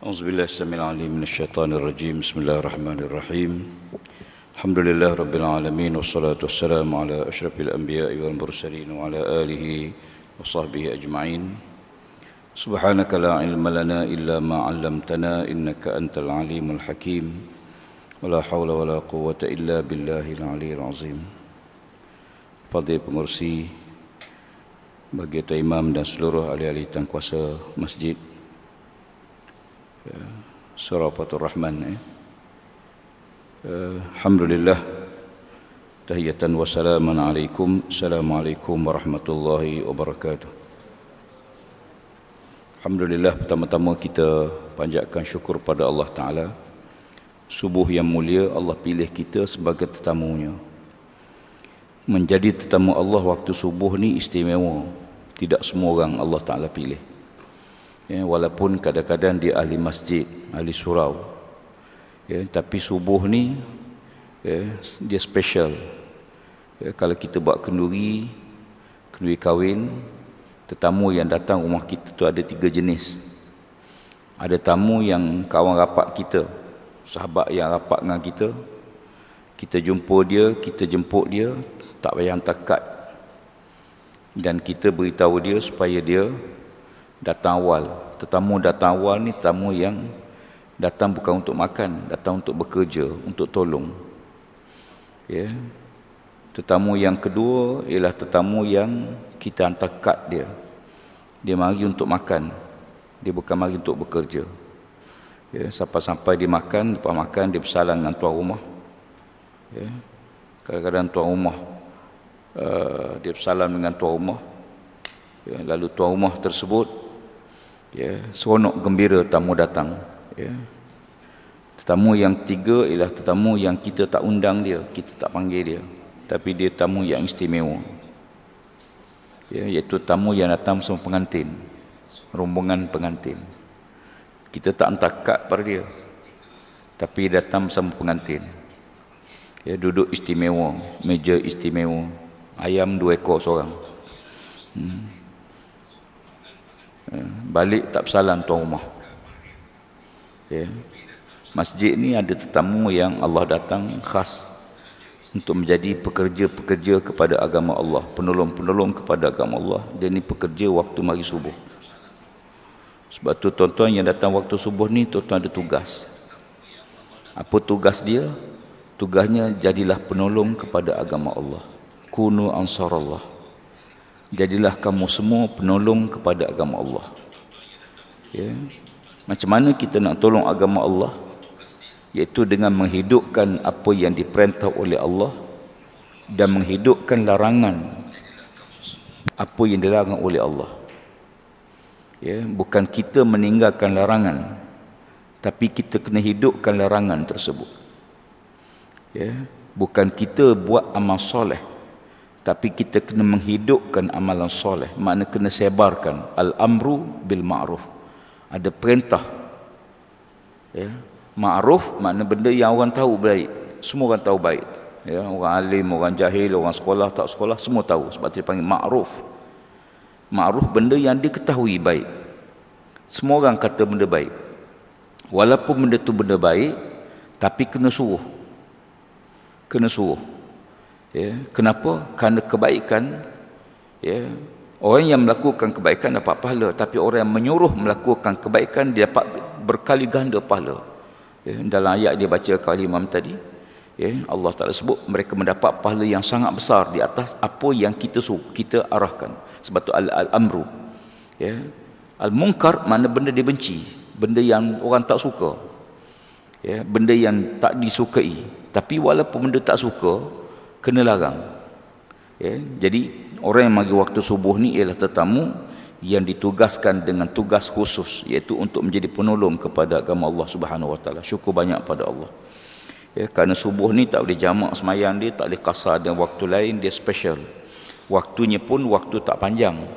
أعوذ بالله السميع العليم من الشيطان الرجيم. بسم الله الرحمن الرحيم. الحمد لله رب العالمين والصلاة والسلام على أشرف الأنبياء والمرسلين وعلى آله وصحبه أجمعين. سبحانك لا علم لنا إلا ما علمتنا إنك أنت العليم الحكيم ولا حول ولا قوة إلا بالله العلي العظيم. Fadil pengerusi, bagi Tuan Imam dan seluruh ahli-ahli tuan kuasa masjid Surafatul Rahman, Alhamdulillah, tahiyatan wa salaman alaikum. Assalamualaikum warahmatullahi wabarakatuh. Alhamdulillah, pertama-tama kita panjatkan syukur pada Allah Ta'ala. Subuh yang mulia, Allah pilih kita sebagai tetamunya. Menjadi tetamu Allah waktu subuh ni istimewa. Tidak semua orang Allah Ta'ala pilih. Walaupun kadang-kadang dia ahli masjid, ahli surau, tapi subuh ni dia special. Kalau kita buat kenduri kahwin, tetamu yang datang rumah kita tu ada 3 jenis. Ada tamu yang kawan rapat kita, sahabat yang rapat dengan kita. Kita jumpa dia, kita jemput dia, tak payah hantar kad, dan kita beritahu dia supaya dia datang awal. Tetamu datang awal ni tetamu yang datang bukan untuk makan, datang untuk bekerja, untuk tolong. Tetamu yang kedua ialah tetamu yang kita hantar kad dia. Dia mari untuk makan, dia bukan mari untuk bekerja. Sampai-sampai dia makan, lepas makan dia bersalam dengan tuan rumah. Kadang-kadang tuan rumah dia bersalam dengan tuan rumah, lalu tuan rumah tersebut seronok gembira tamu datang. Tetamu yang tiga ialah tetamu yang kita tak undang dia, kita tak panggil dia, tapi dia tamu yang istimewa, iaitu tamu yang datang bersama pengantin, rombongan pengantin. Kita tak hantar kad pada dia, tapi datang bersama pengantin. Duduk istimewa, meja istimewa, ayam 2 ekor seorang. Balik tak bersalam tuan rumah. Masjid ni ada tetamu yang Allah datang khas untuk menjadi pekerja-pekerja kepada agama Allah, penolong-penolong kepada agama Allah. Dia ni pekerja waktu mari subuh. Sebab tu tuan-tuan yang datang waktu subuh ni, tuan-tuan ada tugas. Apa tugas dia? Tugasnya jadilah penolong kepada agama Allah. Kunu ansarallah. Jadilah kamu semua penolong kepada agama Allah. Macam mana kita nak tolong agama Allah? Iaitu dengan menghidupkan apa yang diperintah oleh Allah dan menghidupkan larangan apa yang dilarang oleh Allah. Bukan kita meninggalkan larangan, tapi kita kena hidupkan larangan tersebut. Bukan kita buat amal soleh, tapi kita kena menghidupkan amalan soleh. Makna kena sebarkan. Al-amru bil ma'ruf. Ada perintah. Ma'ruf makna benda yang orang tahu baik. Semua orang tahu baik. Orang alim, orang jahil, orang sekolah, tak sekolah, semua tahu. Sebab itu dipanggil ma'ruf. Ma'ruf benda yang diketahui baik. Semua orang kata benda baik. Walaupun benda tu benda baik, tapi kena suruh. Kena suruh. Kenapa? Kerana kebaikan, orang yang melakukan kebaikan dapat pahala, tapi orang yang menyuruh melakukan kebaikan dia dapat berkali ganda pahala. Dalam ayat dia baca kali Imam tadi, Allah Ta'ala sebut mereka mendapat pahala yang sangat besar di atas apa yang kita suruh, kita arahkan. Sebab tu al-amru. Al-munkar mana benda dia benci, benda yang orang tak suka, benda yang tak disukai. Tapi walaupun benda tak suka, kena larang. Jadi orang yang mari waktu subuh ni ialah tetamu yang ditugaskan dengan tugas khusus, iaitu untuk menjadi penolong kepada agama Allah Subhanahu Wa Taala. Syukur banyak pada Allah. Kerana subuh ni tak boleh jamak semayang dia, tak boleh kasar dengan waktu lain, dia special. Waktunya pun waktu tak panjang.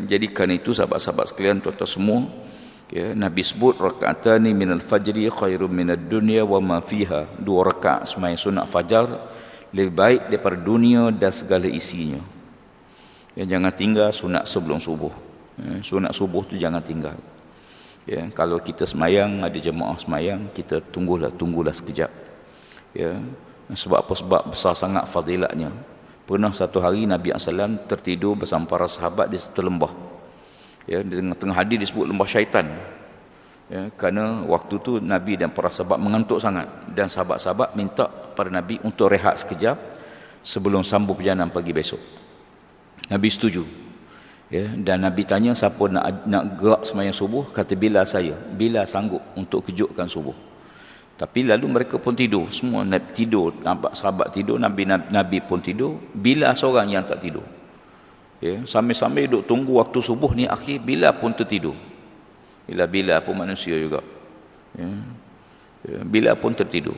Jadi kerana itu sahabat-sahabat sekalian, tuan-tuan semua, Nabi sebut rakaatani minal fajri khairum minad dunya wa ma fiha. 2 rakaat sembahyang sunat fajar lebih baik daripada dunia dan segala isinya. Jangan tinggal sunat sebelum subuh. Sunat subuh tu jangan tinggal. Ya, kalau kita semayang, ada jemaah semayang, kita tunggulah sekejap. Ya, sebab apa? Sebab besar sangat fadilatnya. Pernah satu hari Nabi SAW tertidur bersama para sahabat di satu lembah. Ya, di tengah-tengah hadis disebut lembah syaitan. Ya, kerana waktu tu Nabi dan para sahabat mengantuk sangat, dan sahabat-sahabat minta pada Nabi untuk rehat sekejap sebelum sambung perjalanan pagi besok. Nabi setuju. Ya, dan Nabi tanya siapa nak gerak sembahyang subuh, kata Bilal saya. Bilal sanggup untuk kejutkan subuh. Tapi lalu mereka pun tidur, semua tidur, nampak sahabat tidur, Nabi pun tidur, Bilal seorang yang tak tidur. Ya, sambil-sambil duduk tunggu waktu subuh ni akhir, Bilal pun tertidur. Bilal pun manusia juga. Ya, Bilal pun tertidur.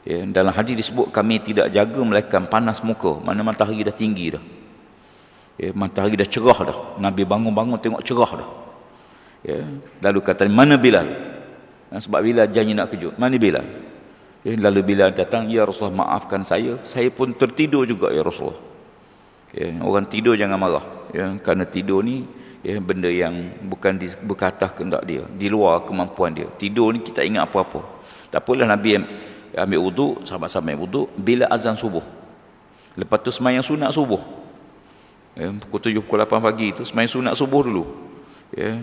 Ya, dalam hadis disebut kami tidak jaga melainkan panas muka, mana matahari dah tinggi dah. Ya, matahari dah cerah dah. Nabi bangun-bangun tengok cerah dah. Ya, lalu kata, mana Bilal? Sebab Bilal janji nak kejut. Mana Bilal? Ya, lalu Bilal datang, ya Rasulullah maafkan saya pun tertidur juga ya Rasulullah. Ya, orang tidur jangan marah. Ya, kerana tidur ni ya, benda yang bukan berkatah kehendak dia, di luar kemampuan dia. Tidur ni kita ingat apa-apa. Tak apalah, Nabi ambil wuduk, sahabat-sahabat ambil wuduk, bila azan subuh. Lepas tu sembahyang sunat subuh. Ya, pukul 7, pukul 8 pagi tu sembahyang sunat subuh dulu. Ya,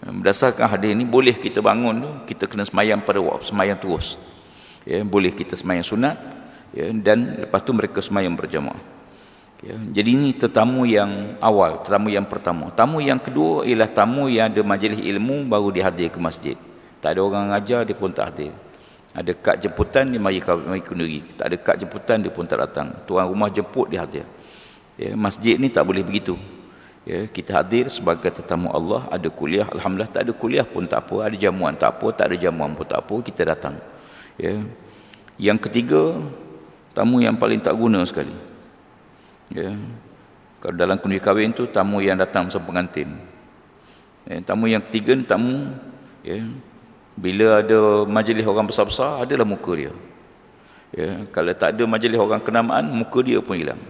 berdasarkan hadis ni boleh kita bangun tu, kita kena sembahyang pada waktu, sembahyang terus. Ya, boleh kita sembahyang sunat, ya, dan lepas tu mereka sembahyang berjamaah. Ya, jadi ini tetamu yang awal, tetamu yang pertama. Tamu yang kedua ialah tamu yang ada majlis ilmu baru dihadir ke masjid. Tak ada orang ajar, dia pun tak hadir. Ada kad jemputan, dia mari kenduri. Tak ada kad jemputan, dia pun tak datang. Tuan rumah jemput, dia hadir. Ya, masjid ni tak boleh begitu. Ya, kita hadir sebagai tetamu Allah. Ada kuliah, alhamdulillah. Tak ada kuliah pun tak apa, ada jamuan tak apa, tak ada jamuan pun tak apa, kita datang. Ya. Yang ketiga, tamu yang paling tak guna sekali. Ya. Kalau dalam kundi kahwin tu, tamu yang datang bersama pengantin. Ya, tamu yang ketiga ni tamu, ya, bila ada majlis orang besar-besar, adalah muka dia. Ya, kalau tak ada majlis orang kenamaan, muka dia pun hilang.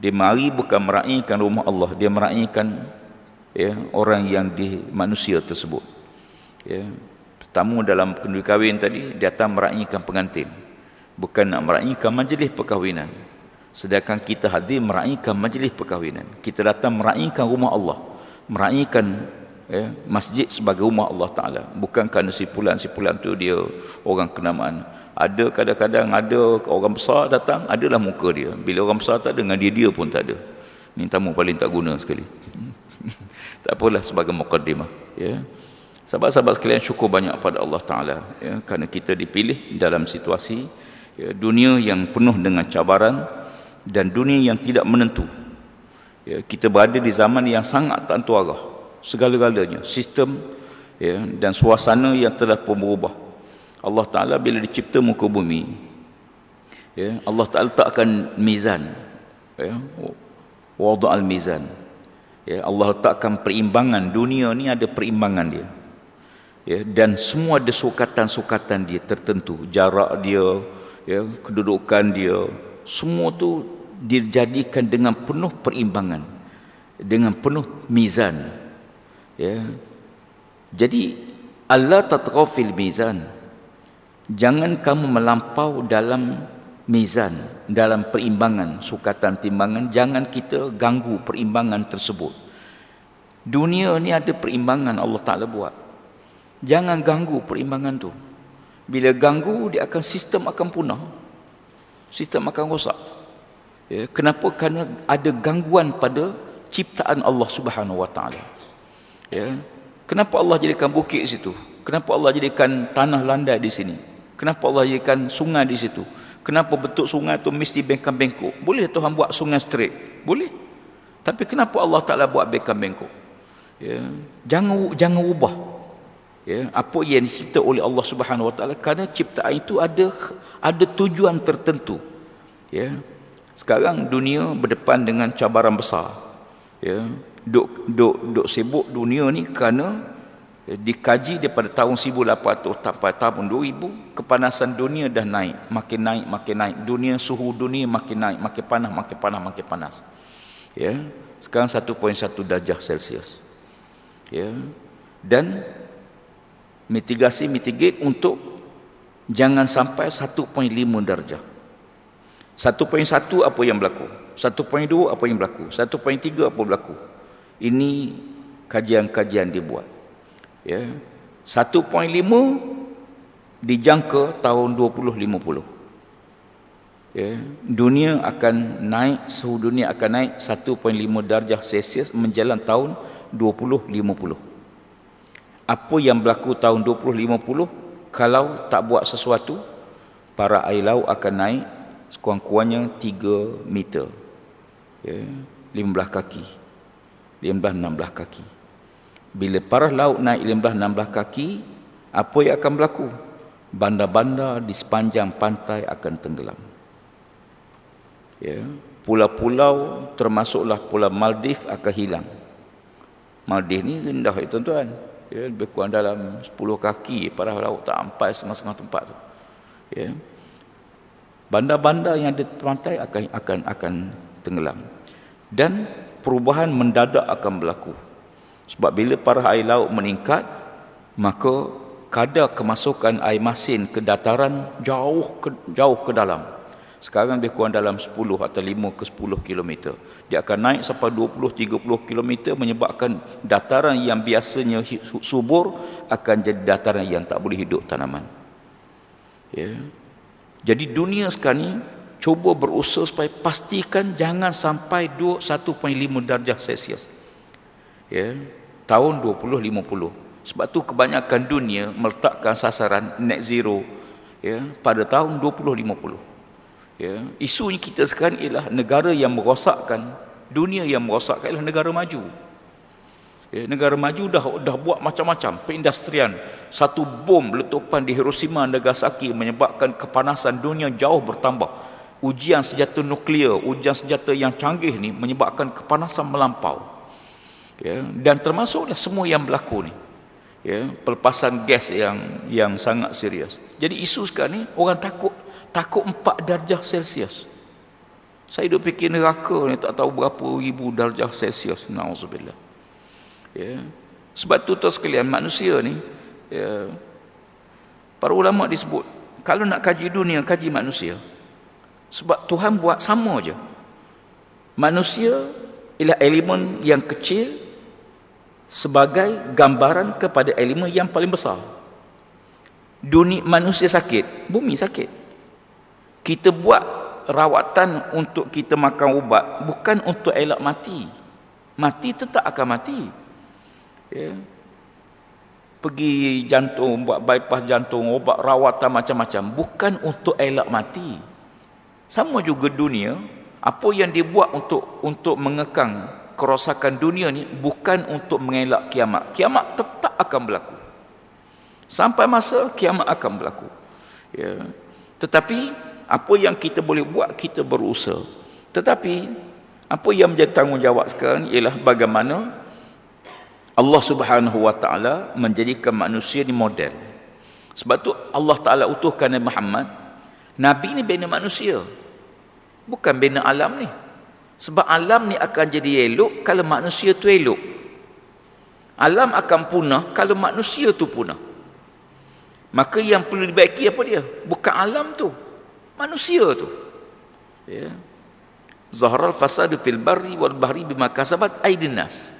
Dia mari bukan meraihkan rumah Allah, dia meraihkan, ya, orang yang di manusia tersebut. Ya, tamu dalam kenduri kahwin tadi datang meraihkan pengantin, bukan nak meraihkan majlis perkahwinan. Sedangkan kita hadir meraihkan majlis perkahwinan. Kita datang meraihkan rumah Allah, meraihkan, ya, masjid sebagai rumah Allah Ta'ala. Bukan kerana sipulan-sipulan tu dia orang kenamaan. Ada kadang-kadang ada orang besar datang, adalah muka dia. Bila orang besar tak ada, dengan dia pun tak ada. Ni tamu paling tak guna sekali. Tak apalah, sebagai muqaddimah. Ya. Sahabat-sahabat sekalian, syukur banyak pada Allah Ta'ala, ya, kerana kita dipilih dalam situasi, ya, dunia yang penuh dengan cabaran dan dunia yang tidak menentu. Ya, kita berada di zaman yang sangat tak tentu arah. Segala-galanya, sistem, ya, dan suasana yang telah pun berubah. Allah Ta'ala bila dicipta muka bumi, ya, Allah Ta'ala letakkan mizan, ya, wada'al mizan, ya, Allah letakkan perimbangan. Dunia ni ada perimbangan dia, ya, dan semua ada sukatan-sukatan dia tertentu, jarak dia, ya, kedudukan dia, semua tu dijadikan dengan penuh perimbangan, dengan penuh mizan. Ya. Jadi Allah tatghaw fil mizan. Jangan kamu melampau dalam mizan, dalam perimbangan, sukatan timbangan. Jangan kita ganggu perimbangan tersebut. Dunia ni ada perimbangan Allah Ta'ala buat. Jangan ganggu perimbangan tu. Bila ganggu, dia akan, sistem akan punah. Sistem akan rosak. Ya, kenapa? Kerana ada gangguan pada ciptaan Allah Subhanahu Wa Ta'ala. Ya. Kenapa Allah jadikan bukit di situ? Kenapa Allah jadikan tanah landai di sini? Kenapa Allah jadikan sungai di situ? Kenapa bentuk sungai tu mesti bengkak-bengkok? Boleh Tuhan buat sungai straight? Boleh. Tapi kenapa Allah Ta'ala buat bengkak-bengkok? Ya. Jangan ubah, ya, apa yang dicipta oleh Allah Subhanahu Wa Ta'ala, kerana ciptaan itu ada tujuan tertentu. Ya. Sekarang dunia berdepan dengan cabaran besar. Ya. Duk sibuk dunia ni kerana dikaji daripada tahun 1800 sampai tahun 2000, kepanasan dunia dah naik, makin naik. Dunia, suhu dunia makin naik, makin panas. Ya. Sekarang 1.1 darjah Celsius. Ya. Dan mitigate untuk jangan sampai 1.5 darjah. 1.1 apa yang berlaku? 1.2 apa yang berlaku? 1.3 apa berlaku? Ini kajian-kajian dibuat. Ya. 1.5 dijangka tahun 2050. Ya. Dunia akan naik, suhu dunia akan naik 1.5 darjah Celsius menjelang tahun 2050. Apa yang berlaku tahun 2050 kalau tak buat sesuatu? Para air laut akan naik sekurang-kurangnya 3 meter. Ya, 15 kaki. 15-16 kaki. Bila paras laut naik 15-16 kaki, apa yang akan berlaku? Bandar-bandar di sepanjang pantai akan tenggelam. Ya, pulau-pulau termasuklah Pulau Maldives akan hilang. Maldives ni rendah tuan-tuan. Ya, lebih kurang dalam 10 kaki paras laut tak sampai setengah-setengah tempat tu. Ya. Bandar-bandar yang di pantai akan tenggelam. Dan perubahan mendadak akan berlaku. Sebab bila paras air laut meningkat, maka kadar kemasukan air masin ke dataran jauh ke dalam. Sekarang lebih kurang dalam 10 atau 5 ke 10 km. Dia akan naik sampai 20-30 km, menyebabkan dataran yang biasanya subur akan jadi dataran yang tak boleh hidup tanaman. Ya. Jadi dunia sekarang ni cuba berusaha supaya pastikan jangan sampai 1.5 darjah Celsius. Ya, tahun 2050. Sebab tu kebanyakan dunia meletakkan sasaran net zero, ya, pada tahun 2050. Ya, isunya kita sekarang ialah negara yang merosakkan, dunia yang merosakkan ialah negara maju. Ya, negara maju dah buat macam-macam perindustrian. Satu bom letupan di Hiroshima dan Nagasaki menyebabkan kepanasan dunia jauh bertambah. Ujian senjata nuklear, ujian senjata yang canggih ni menyebabkan kepanasan melampau. Ya, dan termasuklah semua yang berlaku ni. Ya, pelepasan gas yang sangat serius. Jadi isu sekarang ni orang takut 4 darjah Celsius. Saya duk fikir neraka ni tak tahu berapa ribu darjah Celsius. Nauzubillah. Ya. Sebab tu tuan sekalian, manusia ni, ya, para ulama disebut kalau nak kaji dunia, kaji manusia. Sebab Tuhan buat sama je. Manusia ialah elemen yang kecil sebagai gambaran kepada elemen yang paling besar. Dunia manusia sakit, bumi sakit. Kita buat rawatan untuk kita makan ubat bukan untuk elak mati. Mati tetap akan mati. Ya. Pergi jantung, buat bypass jantung, ubat rawatan macam-macam bukan untuk elak mati. Sama juga dunia, apa yang dibuat untuk mengekang kerosakan dunia ni bukan untuk mengelak kiamat. Kiamat tetap akan berlaku. Sampai masa kiamat akan berlaku. Ya. Tetapi apa yang kita boleh buat, kita berusaha. Tetapi apa yang menjadi tanggungjawab sekarang ialah bagaimana Allah Subhanahu wa taala menjadikan manusia ni model. Sebab tu Allah Taala utuhkan Nabi Muhammad. Nabi ni bina manusia. Bukan bina alam ni. Sebab alam ni akan jadi elok kalau manusia tu elok. Alam akan punah kalau manusia tu punah. Maka yang perlu dibaiki apa dia? Bukan alam tu, manusia tu. Ya. Zaharal fasadu fil barri wal bahri bima kasabat aydin nas.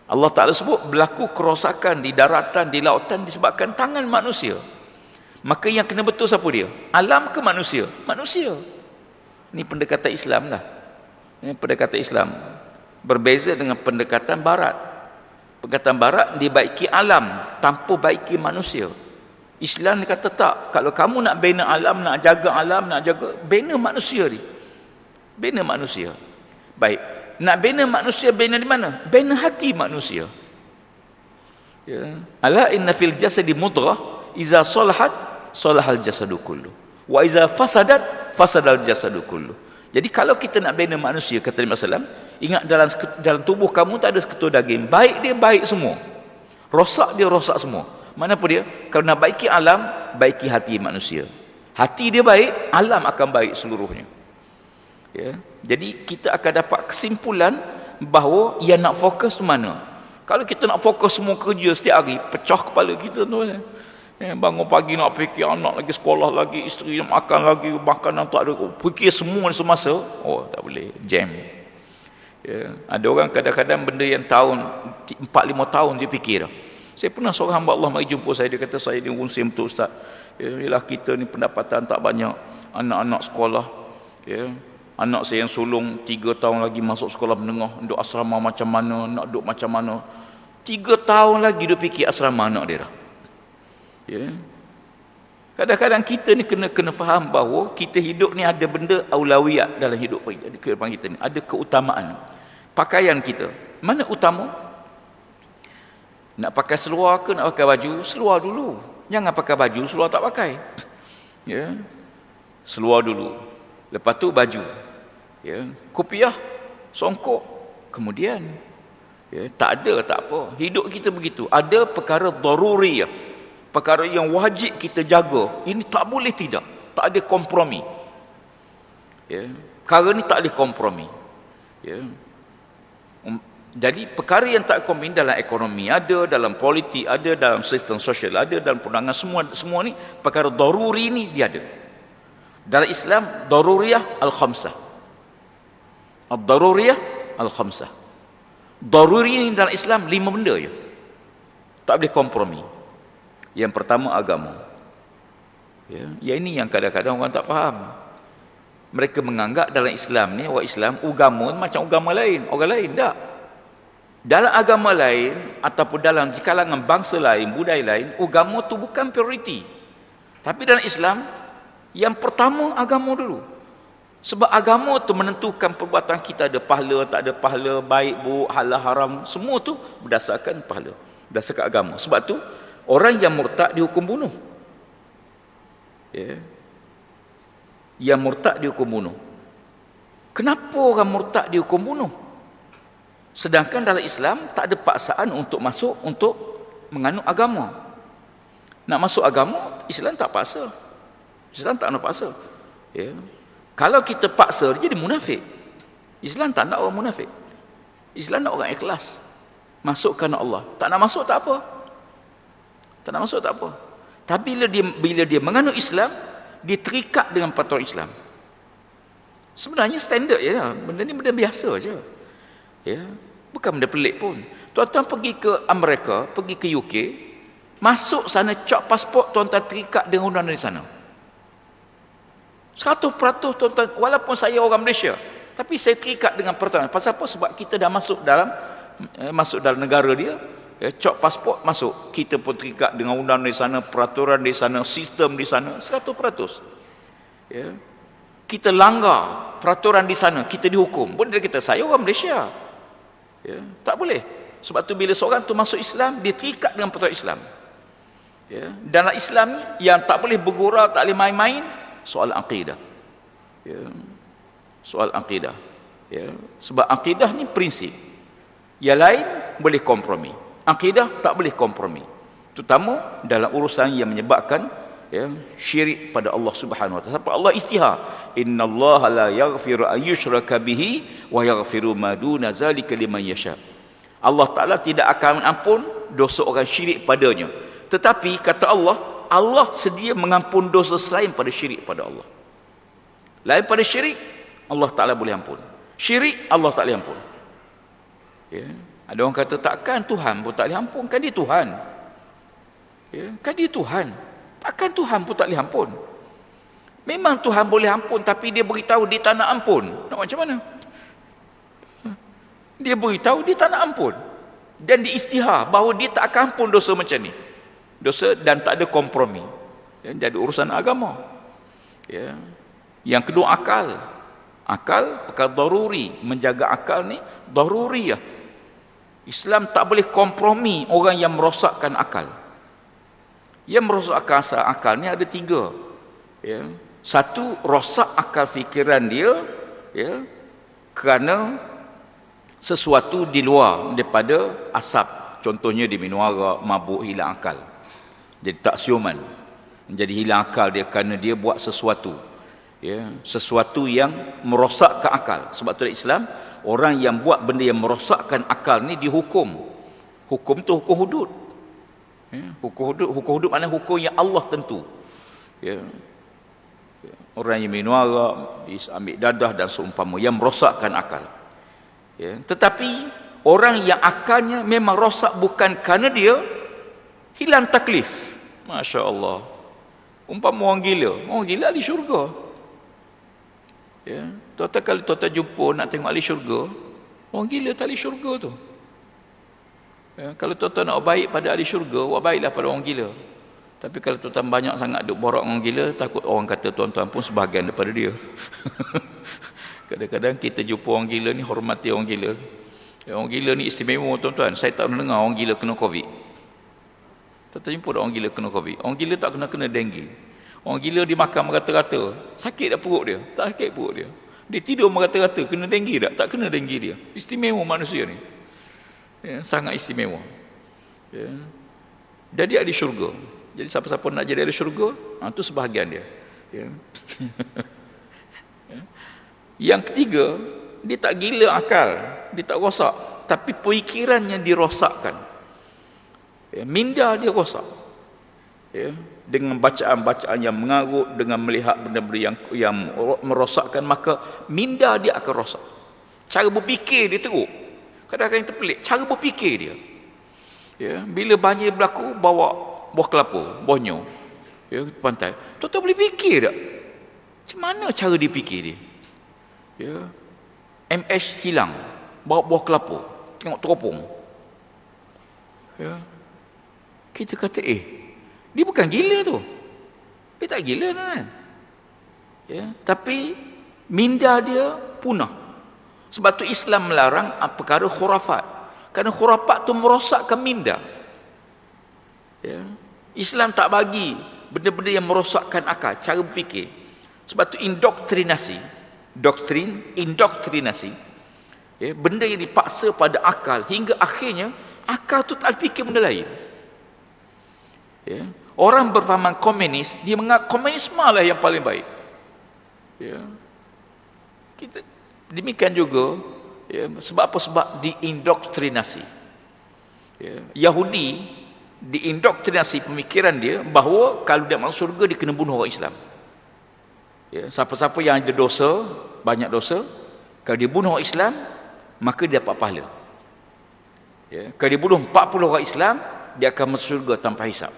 Allah Ta'ala sebut berlaku kerosakan di daratan, di lautan disebabkan tangan manusia. Maka yang kena betul siapa dia? Alam ke manusia? Manusia. Ini pendekatan Islam lah. Ini pendekatan Islam. Berbeza dengan pendekatan Barat. Pendekatan Barat dibaiki alam tanpa baiki manusia. Islam kata tak. Kalau kamu nak bina alam, nak jaga alam, nak jaga, bina manusia ni. Bina manusia. Baik. Nak bina manusia, bina di mana? Bina hati manusia. Ya. Ala inna fil jasadi mudghah, iza salahat, salahal jasadu kullu. Wa iza fasadat, fasadal jasadu kullu. Jadi kalau kita nak bina manusia, kata Nabi SAW, ingat dalam tubuh kamu tak ada seketul daging. Baik dia baik semua. Rosak dia rosak semua. Mana apa dia? Kalau nak baiki alam, baiki hati manusia. Hati dia baik, alam akan baik seluruhnya. Ya. Jadi kita akan dapat kesimpulan bahawa yang nak fokus mana? Kalau kita nak fokus semua kerja setiap hari, pecah kepala kita tu. Bangun pagi nak fikir anak lagi, sekolah lagi, isteri nak makan lagi, makanan tak ada, fikir semua semasa. Oh, tak boleh, jam. Ada orang kadang-kadang benda yang tahun 4-5 tahun dia fikir dah. Saya pernah seorang hamba Allah mari jumpa saya, dia kata saya ni musim tu ustaz. Yalah kita ni pendapatan tak banyak, anak-anak sekolah, anak saya yang sulung 3 tahun lagi masuk sekolah menengah, duduk asrama macam mana, nak duduk macam mana. 3 tahun lagi dia fikir asrama anak dia dah. Kadang-kadang kita ni kena faham bahawa kita hidup ni ada benda aulawiyat dalam hidup kehidupan kita ni, ada keutamaan. Pakaian kita, mana utama? Nak pakai seluar ke nak pakai baju? Seluar dulu. Jangan pakai baju, seluar tak pakai. Seluar dulu. Lepas tu baju. Kopiah, songkok. Kemudian. Tak ada, tak apa. Hidup kita begitu. Ada perkara daruri, perkara yang wajib kita jaga. Ini tak boleh tidak. Tak ada kompromi. Perkara ni tak boleh kompromi. Jadi perkara yang tak kompromi dalam ekonomi ada, dalam politik ada, dalam sistem sosial ada, dalam perundangan, semua ni perkara daruri ni dia ada. Dalam Islam daruriyah al-khamsah. Ad-daruriyah al-khamsah. Daruri ni dalam Islam 5 benda je. Tak boleh kompromi. Yang pertama agama. Yang ini yang kadang-kadang orang tak faham. Mereka menganggap dalam Islam ni, orang Islam agama macam agama lain, orang lain tak. Dalam agama lain ataupun dalam kalangan bangsa lain, budaya lain, agama tu bukan prioriti. Tapi dalam Islam, yang pertama agama dulu. Sebab agama tu menentukan perbuatan kita, ada pahala, tak ada pahala, baik buruk, halal haram, semua tu berdasarkan pahala, berdasarkan agama. Sebab tu orang yang murtad dihukum bunuh. Yang murtad dihukum bunuh. Kenapa orang murtad dihukum bunuh? Sedangkan dalam Islam tak ada paksaan untuk masuk, untuk menganut agama. Nak masuk agama, Islam tak paksa. Islam tak nak paksa. Kalau kita paksa, dia jadi munafik. Islam tak nak orang munafik. Islam nak orang ikhlas. Masuk kerana Allah. Tak nak masuk tak apa. Tak nak masuk tak apa. Tapi bila dia menganut Islam, dia terikat dengan peraturan Islam. Sebenarnya standard je lah. Benda ni benda biasa je. Bukan benda pelik pun. Tuan-tuan pergi ke Amerika, pergi ke UK, masuk sana cop pasport, tuan-tuan terikat dengan undang-undang di sana. 100% tuan-tuan, walaupun saya orang Malaysia, tapi saya terikat dengan peraturan. Pasal apa? Sebab kita dah masuk dalam negara dia, cop pasport masuk. Kita pun terikat dengan undang-undang di sana, peraturan di sana, sistem di sana, 100%. Kita langgar peraturan di sana, kita dihukum. Boleh kita, saya orang Malaysia. Tak boleh. Sebab tu bila seorang tu masuk Islam, dia terikat dengan peraturan Islam. Dalam Islam yang tak boleh bergurau, tak boleh main-main, soal akidah. Soal akidah. Sebab akidah ni prinsip. Yang lain boleh kompromi. Akidah tak boleh kompromi. Terutama dalam urusan yang menyebabkan syirik pada Allah Subhanahu wa taala. Sebab Allah istihar, innallaha la yaghfiru an yushraka bihi wa yaghfiru ma duna zalika liman yasha. Allah Taala tidak akan ampun dosa orang syirik padanya. Tetapi kata Allah, Allah sedia mengampun dosa selain pada syirik pada Allah. Lain pada syirik, Allah Taala boleh ampun. Syirik Allah tak boleh ampun. Ada orang kata takkan Tuhan pun tak boleh ampun, kan dia Tuhan. Kan dia Tuhan. Takkan Tuhan pun tak boleh ampun. Memang Tuhan boleh ampun, tapi dia beritahu dia tak nak ampun. Nak macam mana? Dia beritahu dia tak nak ampun. Dan dia istihar bahawa dia tak akan ampun dosa macam ni. Dosa dan tak ada kompromi. Jadi urusan agama. Yang kedua akal. Akal perkara daruri. Menjaga akal ni daruri ya. Islam tak boleh kompromi orang yang merosakkan akal. Yang merosakkan akal ni ada 3. Satu, rosak akal fikiran dia kerana sesuatu di luar daripada asap. Contohnya dia minum arak, mabuk, hilang akal. Jadi tak siuman. Jadi hilang akal dia kerana dia buat sesuatu. Sesuatu yang merosakkan akal. Sebab tu dalam Islam, orang yang buat benda yang merosakkan akal ni dihukum. Hukum tu hukum hudud. Hukum hudud maknanya hukum yang Allah tentu. Ya. Orang yang minum arak, ambil dadah dan seumpama yang merosakkan akal. Ya. Tetapi orang yang akalnya memang rosak bukan kerana dia hilang taklif. Masya Allah. Umpama orang gila ahli syurga. Ya. Tuan-tuan kalau tuan-tuan jumpa nak tengok ahli syurga, orang gila tak ahli syurga tu. Ya. Kalau tuan-tuan nak baik pada ahli syurga, buat baiklah pada orang gila. Tapi kalau tuan-tuan banyak sangat duk borak orang gila, takut orang kata tuan-tuan pun sebahagian daripada dia. Kadang-kadang kita jumpa orang gila ni, hormati orang gila. Orang gila ni istimewa tuan-tuan. Saya tak pernah dengar orang gila kena COVID. Tak jumpa orang gila kena COVID. Orang gila tak kena denggi. Orang gila dia makan merata-rata. Sakit tak perut dia? Tak sakit perut dia. Dia tidur merata-rata. Kena denggi tak? Tak kena denggi dia. Istimewa manusia ni. Ya, sangat istimewa. Ya. Jadi ahli syurga. Jadi siapa-siapa nak jadi ahli syurga, itu sebahagian dia. Ya. Yang ketiga, dia tak gila akal, dia tak rosak, tapi pemikirannya dirosakkan. Ya, minda dia rosak. Ya, dengan bacaan-bacaan yang mengarut, dengan melihat benda-benda yang merosakkan, maka minda dia akan rosak. Cara berfikir dia teruk. Kadang-kadang yang terpelik, cara berfikir dia. Ya, bila banjir berlaku, bawa buah kelapa, buahnya, ya, pantai. Tuan-tuan boleh fikir tak? Macam mana cara dia fikir dia? Ya, MS hilang, bawa buah kelapa, tengok teropong. Ya, kita kata, dia bukan gila tu. Dia tak gila kan? Ya, tapi minda dia punah. Sebab tu Islam melarang perkara khurafat. Kerana khurafat tu merosakkan minda. Ya. Islam tak bagi benda-benda yang merosakkan akal, cara berfikir. Sebab tu indoktrinasi, indoktrinasi. Ya, benda yang dipaksa pada akal hingga akhirnya akal tu tak fikir benda lain. Ya. Orang berfahaman komunis, dia menganggap komunisme lah yang paling baik. Ya. Kita demikian juga, ya, sebab apa? Sebab diindoktrinasi. Ya. Yahudi diindoktrinasi pemikiran dia bahawa kalau dia masuk surga dia kena bunuh orang Islam. Ya, siapa-siapa yang ada dosa, banyak dosa, kalau dia bunuh orang Islam, maka dia dapat pahala. Ya, kalau dia bunuh 40 orang Islam, dia akan masuk surga tanpa hisap.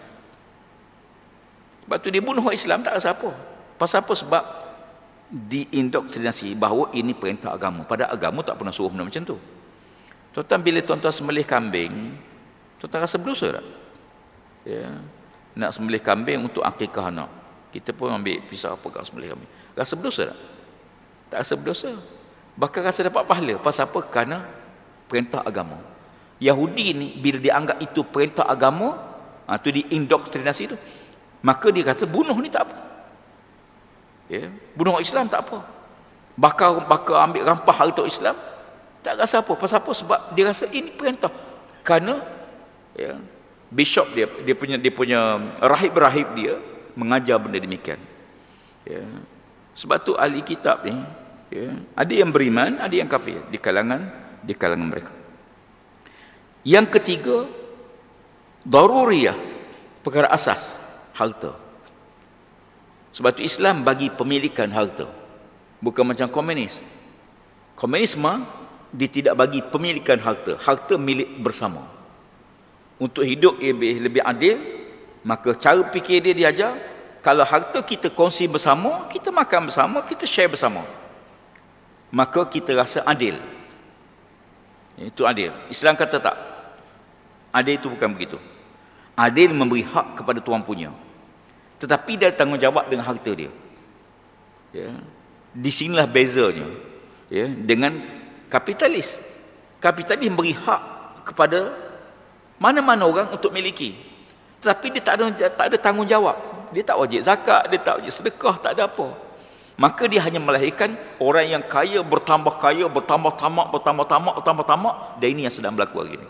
Sebab tu dia bunuh orang Islam tak rasa apa. Pasal apa? Sebab diindoktrinasi bahawa ini perintah agama. Pada agama tak pernah suruh benda macam tu. Tuan-tuan, bila tuan-tuan sembelih kambing, tuan-tuan rasa berdosa tak? Ya, nak sembelih kambing untuk akikah anak, kita pun ambil pisau pegang sembelih kambing, rasa berdosa tak? Tak rasa berdosa, bahkan rasa dapat pahala. Pasal apa? Kerana perintah agama. Yahudi ni bila dia anggap itu perintah agama, tu diindoktrinasi tu, maka dia kata bunuh ni tak apa. Ya, bunuh orang Islam tak apa, bakar ambil rampah harta Islam tak rasa apa. Pasal apa? Sebab dia rasa ini perintah. Kerana ya, bishop dia punya rahib-rahib dia mengajar benda demikian. Ya. Sebab tu ahli kitab ni, ya, ada yang beriman, ada yang kafir di kalangan mereka. Yang ketiga, daruriyah, perkara asas, harta. Sebab tu Islam bagi pemilikan harta, bukan macam komunis. Komunisme dia tidak bagi pemilikan harta milik bersama. Untuk hidup lebih adil, maka cara fikir dia diajar, kalau harta kita kongsi bersama, kita makan bersama, kita share bersama, maka kita rasa adil. Itu adil. Islam kata tak, adil itu bukan begitu. Adil memberi hak kepada tuan punya, tetapi dia tanggungjawab dengan harta dia. Ya. Di sinilah bezanya, ya, dengan kapitalis. Kapitalis memberi hak kepada mana-mana orang untuk miliki, tetapi dia tak ada tanggungjawab. Dia tak wajib zakat, dia tak wajib sedekah, tak ada apa. Maka dia hanya melahirkan orang yang kaya, bertambah tamak, dan ini yang sedang berlaku hari ini.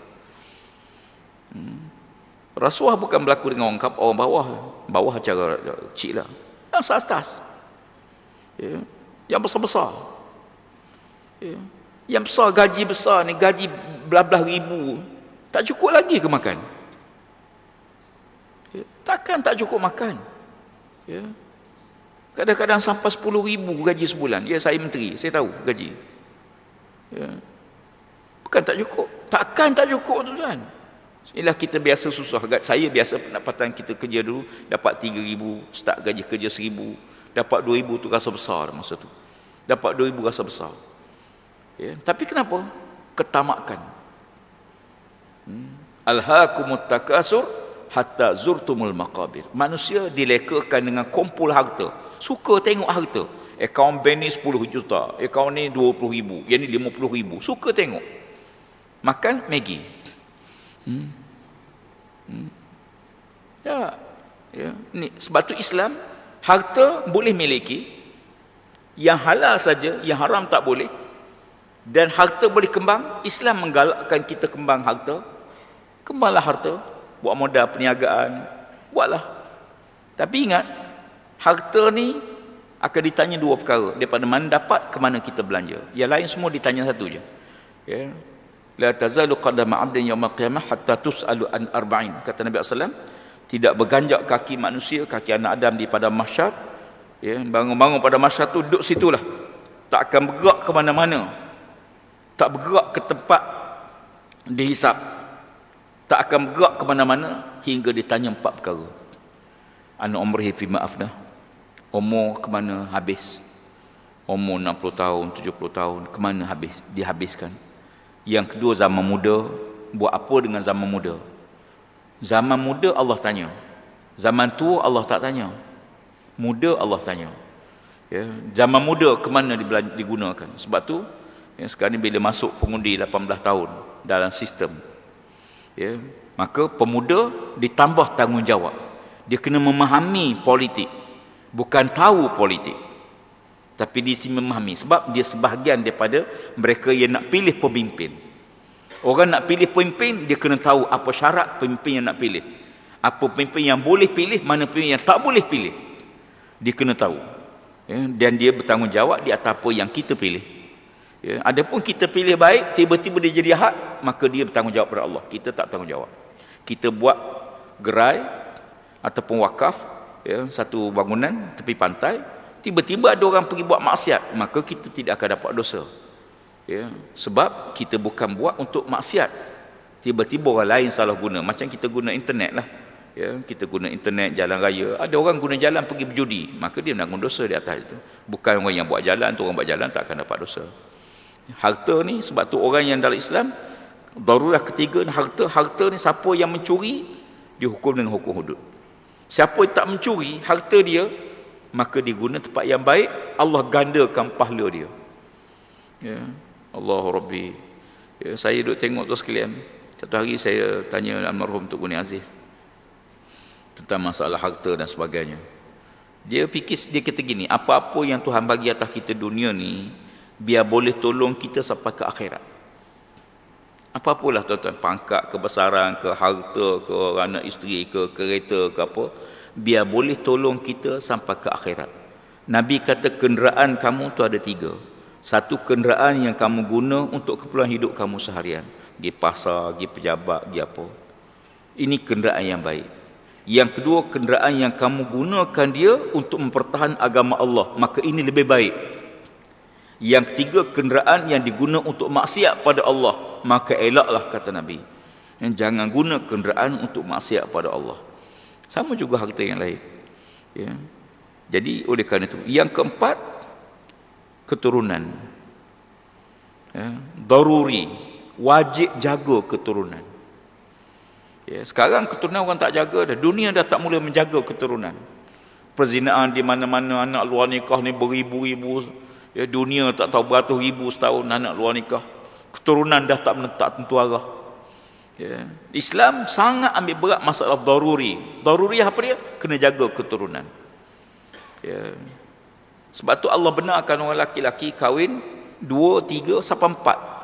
Rasuah bukan berlaku dengan orang bawah cara kecil lah, yang atas, ya, yang besar-besar, ya. Yang besar, gaji besar ni, gaji belah-belah ribu, Tak cukup lagi ke makan? Ya, takkan tak cukup makan? Ya. Kadang-kadang sampai 10,000 gaji sebulan. Ya, saya menteri, saya tahu gaji. Ya. Bukan tak cukup. Takkan tak cukup, tuan-tuan. Inilah kita biasa susah. Saya biasa pendapatan kita kerja dulu dapat 3,000, start gaji kerja 1,000, dapat 2,000 tu rasa besar masa tu. Dapat 2,000 rasa besar. Ya, tapi kenapa? Ketamakan. Alhaakumut takasur hatta zurtumul maqabir. Manusia dilekakan dengan kumpul harta. Suka tengok harta. Akaun bank ni 10 juta, akaun ni 20,000, yang ni 50,000. Suka tengok. Makan Maggi. Ya. Ni sebab tu Islam harta boleh miliki, yang halal saja, yang haram tak boleh. Dan harta boleh kembang. Islam menggalakkan kita kembang harta. Kembanglah harta, buat modal perniagaan, buatlah. Tapi ingat, harta ni akan ditanya dua perkara. Daripada mana dapat, ke mana kita belanja. Yang lain semua ditanya satu je. Ya. La tazalu qadama 'abdin yaumil qiyamah hatta tus'alu an arba'in. Kata Nabi SAW, tidak berganjak kaki manusia, kaki anak Adam di padang mahsyar. Ya, bangun-bangun pada mahsyar tu duduk situlah. Tak akan bergerak ke mana-mana. Tak bergerak ke tempat dihisap. Tak akan bergerak ke mana-mana hingga ditanya 4 perkara. An umrihi fima afnah. Umur ke mana habis? Umur 60 tahun, 70 tahun, ke mana habis? Dihabiskan. Yang kedua, zaman muda. Buat apa dengan zaman muda? Zaman muda Allah tanya. Zaman tua Allah tak tanya. Muda Allah tanya. Ya, zaman muda ke mana digunakan? Sebab tu ya, sekarang ni bila masuk pengundi 18 tahun dalam sistem, ya, maka pemuda ditambah tanggungjawab. Dia kena memahami politik, bukan tahu politik, tapi dia memahami. Sebab dia sebahagian daripada mereka yang nak pilih pemimpin. Orang nak pilih pemimpin, dia kena tahu apa syarat pemimpin yang nak pilih, apa pemimpin yang boleh pilih, mana pemimpin yang tak boleh pilih. Dia kena tahu, ya, dan dia bertanggungjawab di atas apa yang kita pilih. Ya, adapun kita pilih baik, tiba-tiba dia jadi jahat, maka dia bertanggungjawab pada Allah. Kita tak tanggungjawab. Kita buat gerai ataupun wakaf, ya, satu bangunan tepi pantai, tiba-tiba ada orang pergi buat maksiat, maka kita tidak akan dapat dosa. Ya, sebab kita bukan buat untuk maksiat. Tiba-tiba orang lain salah guna. Macam kita guna internet lah. Ya, kita guna internet, jalan raya. Ada orang guna jalan pergi berjudi, maka dia menanggung dosa di atas itu. Bukan orang yang buat jalan tu, orang buat jalan tak akan dapat dosa. Harta ni, sebab tu orang yang dalam Islam, darurat ketiga, harta ni siapa yang mencuri, dihukum dengan hukum hudud. Siapa yang tak mencuri harta dia, maka diguna tempat yang baik, Allah gandakan pahala dia. Ya, Allahu Rabbi. Ya, saya duduk tengok tu sekalian. Satu hari saya tanya almarhum Tok Guni Aziz tentang masalah harta dan sebagainya. Dia kata gini, apa-apa yang Tuhan bagi atas kita dunia ni, biar boleh tolong kita sampai ke akhirat. Apa-apalah tuan-tuan, pangkat, kebesaran, ke harta, ke anak isteri, ke kereta, ke apa, biar boleh tolong kita sampai ke akhirat. Nabi kata kenderaan kamu tu ada 3. Satu, kenderaan yang kamu guna untuk keperluan hidup kamu seharian. Pergi pasar, pergi pejabat, pergi apa. Ini kenderaan yang baik. Yang kedua, kenderaan yang kamu gunakan dia untuk mempertahankan agama Allah, maka ini lebih baik. Yang ketiga, kenderaan yang digunakan untuk maksiat pada Allah, maka elaklah, kata Nabi. Jangan guna kenderaan untuk maksiat pada Allah. Sama juga harta yang lain. Ya. Jadi oleh kerana itu, yang keempat, keturunan. Ya. Daruri, wajib jaga keturunan. Ya, sekarang keturunan orang tak jaga dah. Dunia dah tak mula menjaga keturunan. Perzinaan di mana-mana, anak luar nikah ni beribu-ribu. Ya, dunia tak tahu beratus ribu setahun anak luar nikah. Keturunan dah tak tentu arah. Ya. Islam sangat ambil berat masalah daruri. Daruri apa dia? Kena jaga keturunan. Ya. Sebab tu Allah benarkan orang laki-laki kahwin 2, 3 sampai 4.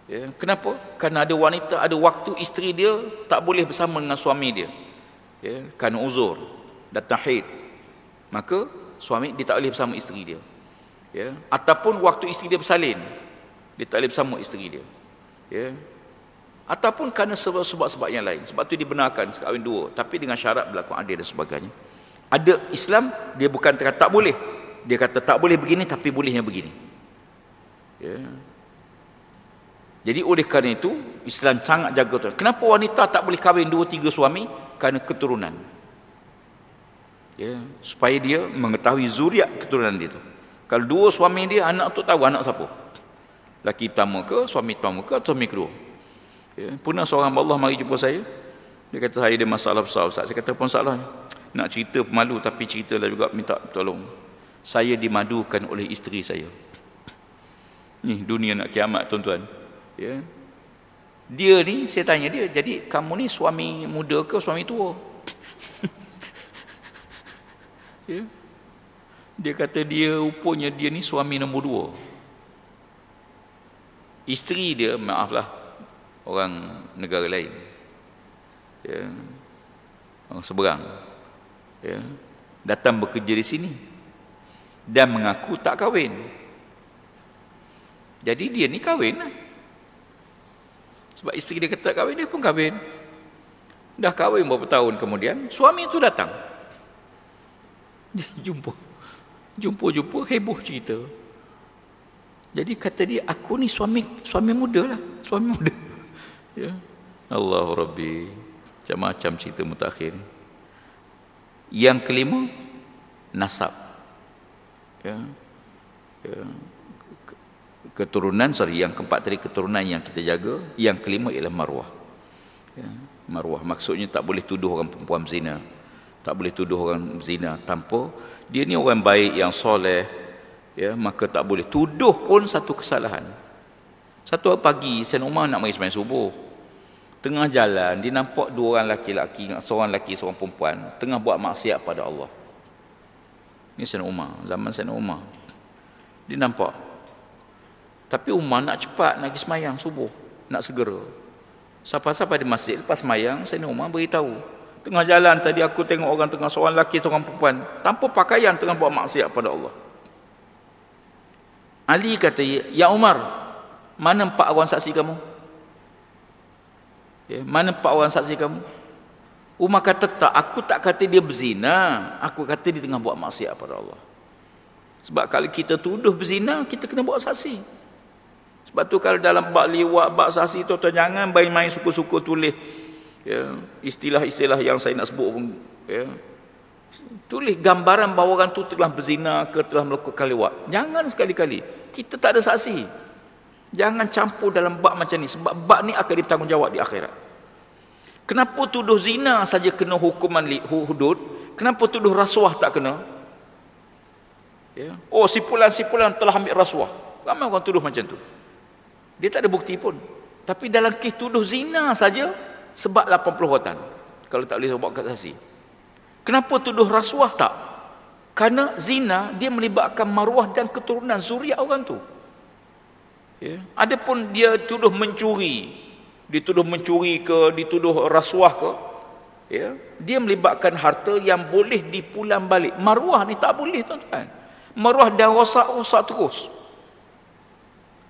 Ya, kenapa? Kerana ada wanita, ada waktu isteri dia tak boleh bersama dengan suami dia. Ya, kerana uzur, datang haid. Maka suami dia tak boleh bersama isteri dia. Ya, ataupun waktu isteri dia bersalin, dia tak boleh bersama isteri dia. Ya. ataupun kerana sebab-sebab yang lain. Sebab tu dibenarkan kahwin dua, tapi dengan syarat berlaku adil dan sebagainya. Ada Islam, dia bukan kata tak boleh, dia kata tak boleh begini tapi bolehnya begini. Ya. Jadi oleh kerana itu Islam sangat jaga tu. Kenapa wanita tak boleh kahwin 2-3 suami? Kerana keturunan. Ya, supaya dia mengetahui zuriat keturunan dia tu. Kalau 2 suami dia, anak tu tahu anak siapa. Laki pertama ke, suami pertama ke, atau suami kedua. Ya, pernah seorang Allah mari jumpa saya. Dia kata saya ada masalah besar Ustaz. Saya kata apa masalah? Nak cerita pemalu tapi ceritalah juga minta tolong. Saya dimadukan oleh isteri saya. Ni dunia nak kiamat tuan-tuan. Ya. Dia ni, saya tanya dia, jadi kamu ni suami muda ke suami tua? Ya. Dia kata dia rupanya dia ni suami nombor 2. Isteri dia, maaflah, orang negara lain. Ya. Orang seberang. Ya. Datang bekerja di sini dan mengaku tak kahwin. Jadi dia ni kahwin lah. Sebab isteri dia kata kahwin, dia pun kahwin. Dah kahwin beberapa tahun kemudian, suami itu datang. Jumpa, heboh cerita. Jadi kata dia, aku ni suami muda lah. Suami muda. Ya. Allahu Rabbi. Macam-macam cerita mutakhir. Yang kelima, nasab. Ya. Ya. Keturunan, yang keempat tadi keturunan yang kita jaga. Yang kelima ialah maruah. Ya, maruah maksudnya tak boleh tuduh orang perempuan zina, tak boleh tuduh orang zina tanpa dia ni orang baik yang soleh, ya, maka tak boleh tuduh pun satu kesalahan. Satu hari pagi Sayyidina Umar nak mari sembahyang subuh, tengah jalan dia nampak 2 orang laki-laki, seorang laki seorang perempuan tengah buat maksiat pada Allah. Ini Sayyidina Umar, zaman Sayyidina Umar. Dia nampak. Tapi Umar nak cepat nak pergi semayang subuh, nak segera. Sampai-sampai di masjid, lepas semayang, Sayyidina Umar beritahu, tengah jalan tadi aku tengok orang tengah, seorang lelaki, seorang perempuan, tanpa pakaian tengah buat maksiat pada Allah. Ali kata, ya Umar, mana 4 orang saksi kamu? Ya, mana 4 orang saksi kamu? Umar kata, tak, aku tak kata dia berzina, aku kata dia tengah buat maksiat pada Allah. Sebab kalau kita tuduh berzina, kita kena buat saksi. Sebab tu kalau dalam bab liwat, bab saksi tu, jangan main-main suka-suka tulis, ya, istilah-istilah yang saya nak sebut pun, ya. Tulis gambaran bahawa orang tu telah berzina ke telah melakukan liwat. Jangan sekali-kali. Kita tak ada saksi. Jangan campur dalam bab macam ni, sebab bab ni akan bertanggungjawab di akhirat. Kenapa tuduh zina saja kena hukuman hudud? Kenapa tuduh rasuah tak kena? Ya. Oh, sipulan-sipulan telah ambil rasuah. Ramai orang tuduh macam tu. Dia tak ada bukti pun. Tapi dalam kes tuduh zina saja sebab 80 rotan. Kalau tak boleh buat saksi. Kenapa tuduh rasuah tak? Kerana zina dia melibatkan maruah dan keturunan zuriat orang tu. Ya. Adapun dia tuduh mencuri, dituduh mencuri ke, dituduh rasuah ke, ya, dia melibatkan harta yang boleh dipulang balik. Maruah ni tak boleh tuan-tuan. Maruah dah rosak terus.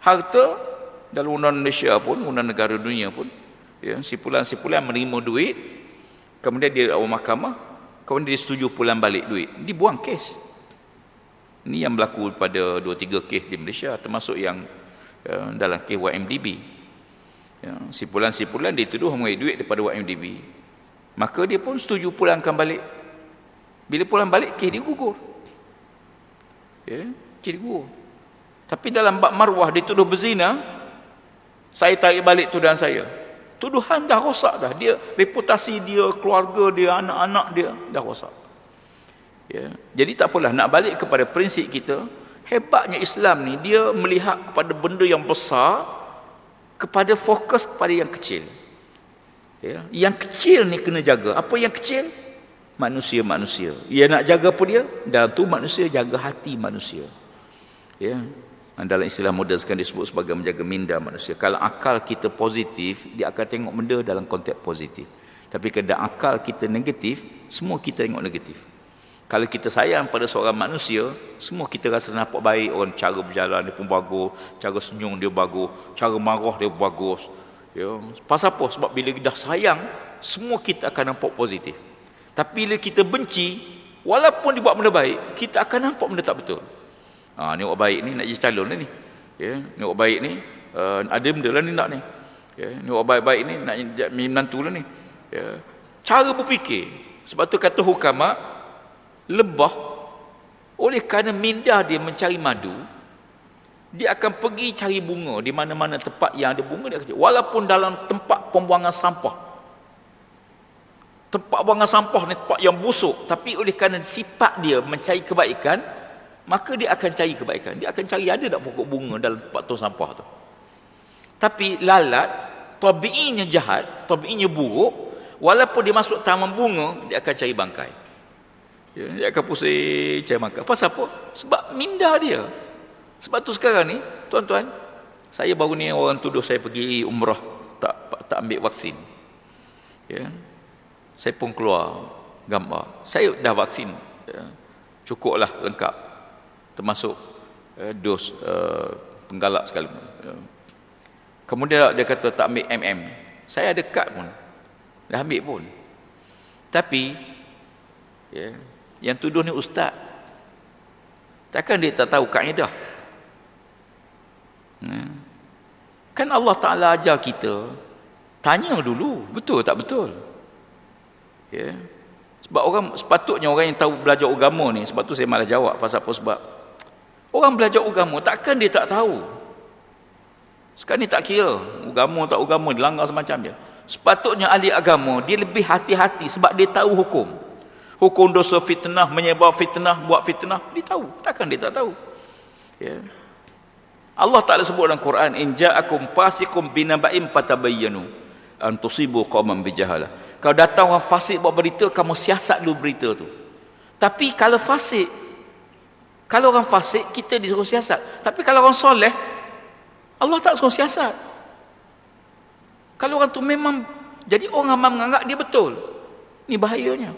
Harta dalam undang Malaysia pun, undang negara dunia pun, ya, sipulan-sipulan menerima duit, kemudian dia awal mahkamah, kemudian dia setuju pulang balik duit, dibuang kes. Ini yang berlaku pada 2-3 kes di Malaysia, termasuk yang dalam kes YMDB. Ya, sipulan-sipulan dituduh mengambil duit daripada YMDB, maka dia pun setuju pulangkan balik. Bila pulang balik, kes dia gugur. Ya, kes dia gugur. Tapi dalam bab maruah dituduh berzina, saya tarik balik tuduhan saya. Tuduhan dah rosak dah. Dia, reputasi dia, keluarga dia, anak-anak dia dah rosak. Ya. Jadi tak apalah, nak balik kepada prinsip kita. Hebatnya Islam ni, dia melihat kepada benda yang besar, kepada fokus kepada yang kecil. Ya. Yang kecil ni kena jaga. Apa yang kecil? Manusia-manusia. Ia nak jaga apa dia? Dan tu manusia jaga hati manusia. Ya. Dalam istilah moden sekarang disebut sebagai menjaga minda manusia. Kalau akal kita positif, dia akan tengok benda dalam konteks positif. Tapi kalau akal kita negatif, semua kita tengok negatif. Kalau kita sayang pada seorang manusia, semua kita rasa nampak baik. Orang cara berjalan dia pun bagus, cara senyum dia bagus, cara marah dia bagus. Ya, pasal apa? Sebab bila dah sayang, semua kita akan nampak positif. Tapi bila kita benci, walaupun dibuat benda baik, kita akan nampak benda tak betul. Ni orang baik ni nak jadi calon ni. Ya, ni orang baik ni ada benda lah ni nak ni. Ya, ni orang baik-baik ni nak jadi menantu lah ni. Ya, cara berfikir. Sebab tu kata hukama, lebah oleh kerana minda dia mencari madu, dia akan pergi cari bunga di mana-mana tempat yang ada bunga dia kerja. Walaupun dalam tempat pembuangan sampah. Tempat buangan sampah ni tempat yang busuk, tapi oleh kerana sifat dia mencari kebaikan, maka dia akan cari kebaikan. Dia akan cari ada tak pokok bunga dalam tempat tong sampah tu. Tapi lalat, tabiinya jahat, tabiinya buruk, walaupun dia masuk taman bunga, dia akan cari bangkai. Ya, dia akan pusing cari bangkai. Pasal apa? Sebab minda dia. Sebab tu sekarang ni, tuan-tuan, saya baru ni orang tuduh saya pergi umrah, tak ambil vaksin. Ya. Saya pun keluar gambar. Saya dah vaksin. Ya. Cukuplah lengkap. Termasuk dos penggalak sekali. Ya. Kemudian dia kata tak ambil MM. Saya ada kad pun. Dah ambil pun. Tapi ya, yang tuduh ni ustaz. Takkan dia tak tahu kaedah? Kan Allah Ta'ala ajar kita tanya dulu, betul tak betul? Ya. Sebab sepatutnya orang yang tahu belajar agama ni, sebab tu saya malah jawab pasal apa, sebab orang belajar agama takkan dia tak tahu. Sekarang ni tak kira agama tak agama, dilanggar semacam je. Sepatutnya ahli agama dia lebih hati-hati sebab dia tahu hukum. Hukum dosa fitnah, menyebar fitnah, buat fitnah, dia tahu. Takkan dia tak tahu. Ya. Allah Ta'ala sebut dalam Quran, in ja'akum fasiqun binaba'in fatabayyanu an tusibu qauman bijahalah. Kalau datang orang fasik buat berita, kamu siasat dulu berita tu. Tapi kalau orang fasik, kita disuruh siasat. Tapi kalau orang soleh, Allah tak suruh siasat. Kalau orang tu memang, jadi orang menganggap dia betul. Ni bahayanya.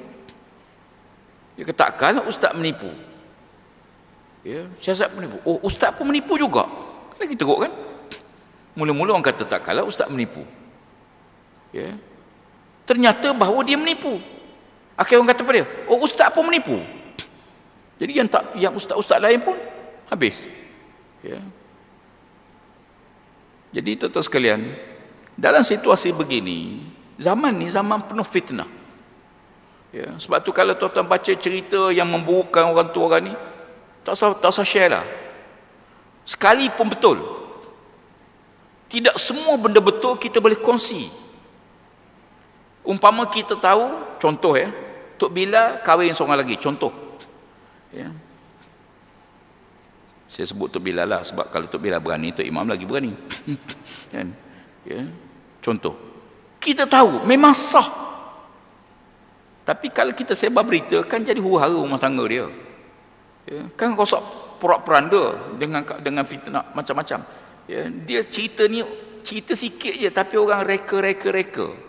Dia kata, takkanlah ustaz menipu. Ya, siasat penipu. Oh, ustaz pun menipu juga. Lagi teruk kan? Mula-mula orang kata, takkanlah ustaz menipu. Ya. Ternyata bahawa dia menipu. Akhirnya orang kata pada dia, oh ustaz pun menipu. Jadi yang ustaz-ustaz lain pun habis. Ya. Jadi tuan-tuan sekalian, dalam situasi begini, zaman ni zaman penuh fitnah. Ya. Sebab tu kalau tuan-tuan baca cerita yang memburukkan orang tua orang ni, tak usah share lah. Sekali pun betul. Tidak semua benda betul kita boleh kongsi. Umpama kita tahu, contoh ya, Tok Bilal kahwin seorang lagi, contoh. Ya. Saya sebut Tok Bilal lah, sebab kalau Tok Bilal berani, Tok Imam lagi berani. Kan? Ya. Contoh. Kita tahu, memang sah. Tapi kalau kita sebar berita, kan jadi huru-hara rumah tangga dia. Ya. Kan rosak porak-poranda dengan fitnah macam-macam. Ya. Dia cerita ni, cerita sikit je, tapi orang reka.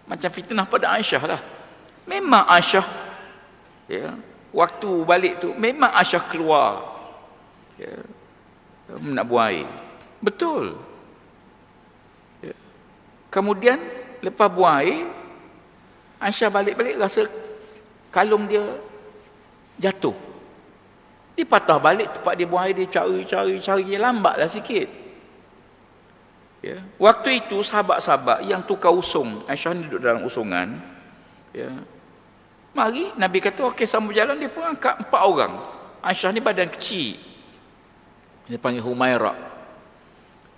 Macam fitnah pada Aisyah lah. Memang Aisyah, ya, waktu balik tu, memang Aisyah keluar, ya, nak buang air. Betul. Ya. Kemudian, lepas buang air, Aisyah balik-balik rasa kalung dia jatuh. Dia patah balik tempat dia buang air, dia cari, lambatlah sikit. Ya. Waktu itu sahabat-sahabat yang tukar usung, Aisyah ni duduk dalam usungan, ya. Mari Nabi kata okey sambung jalan, dia pun angkat 4 orang. Aisyah ni badan kecil, dia panggil Humairah.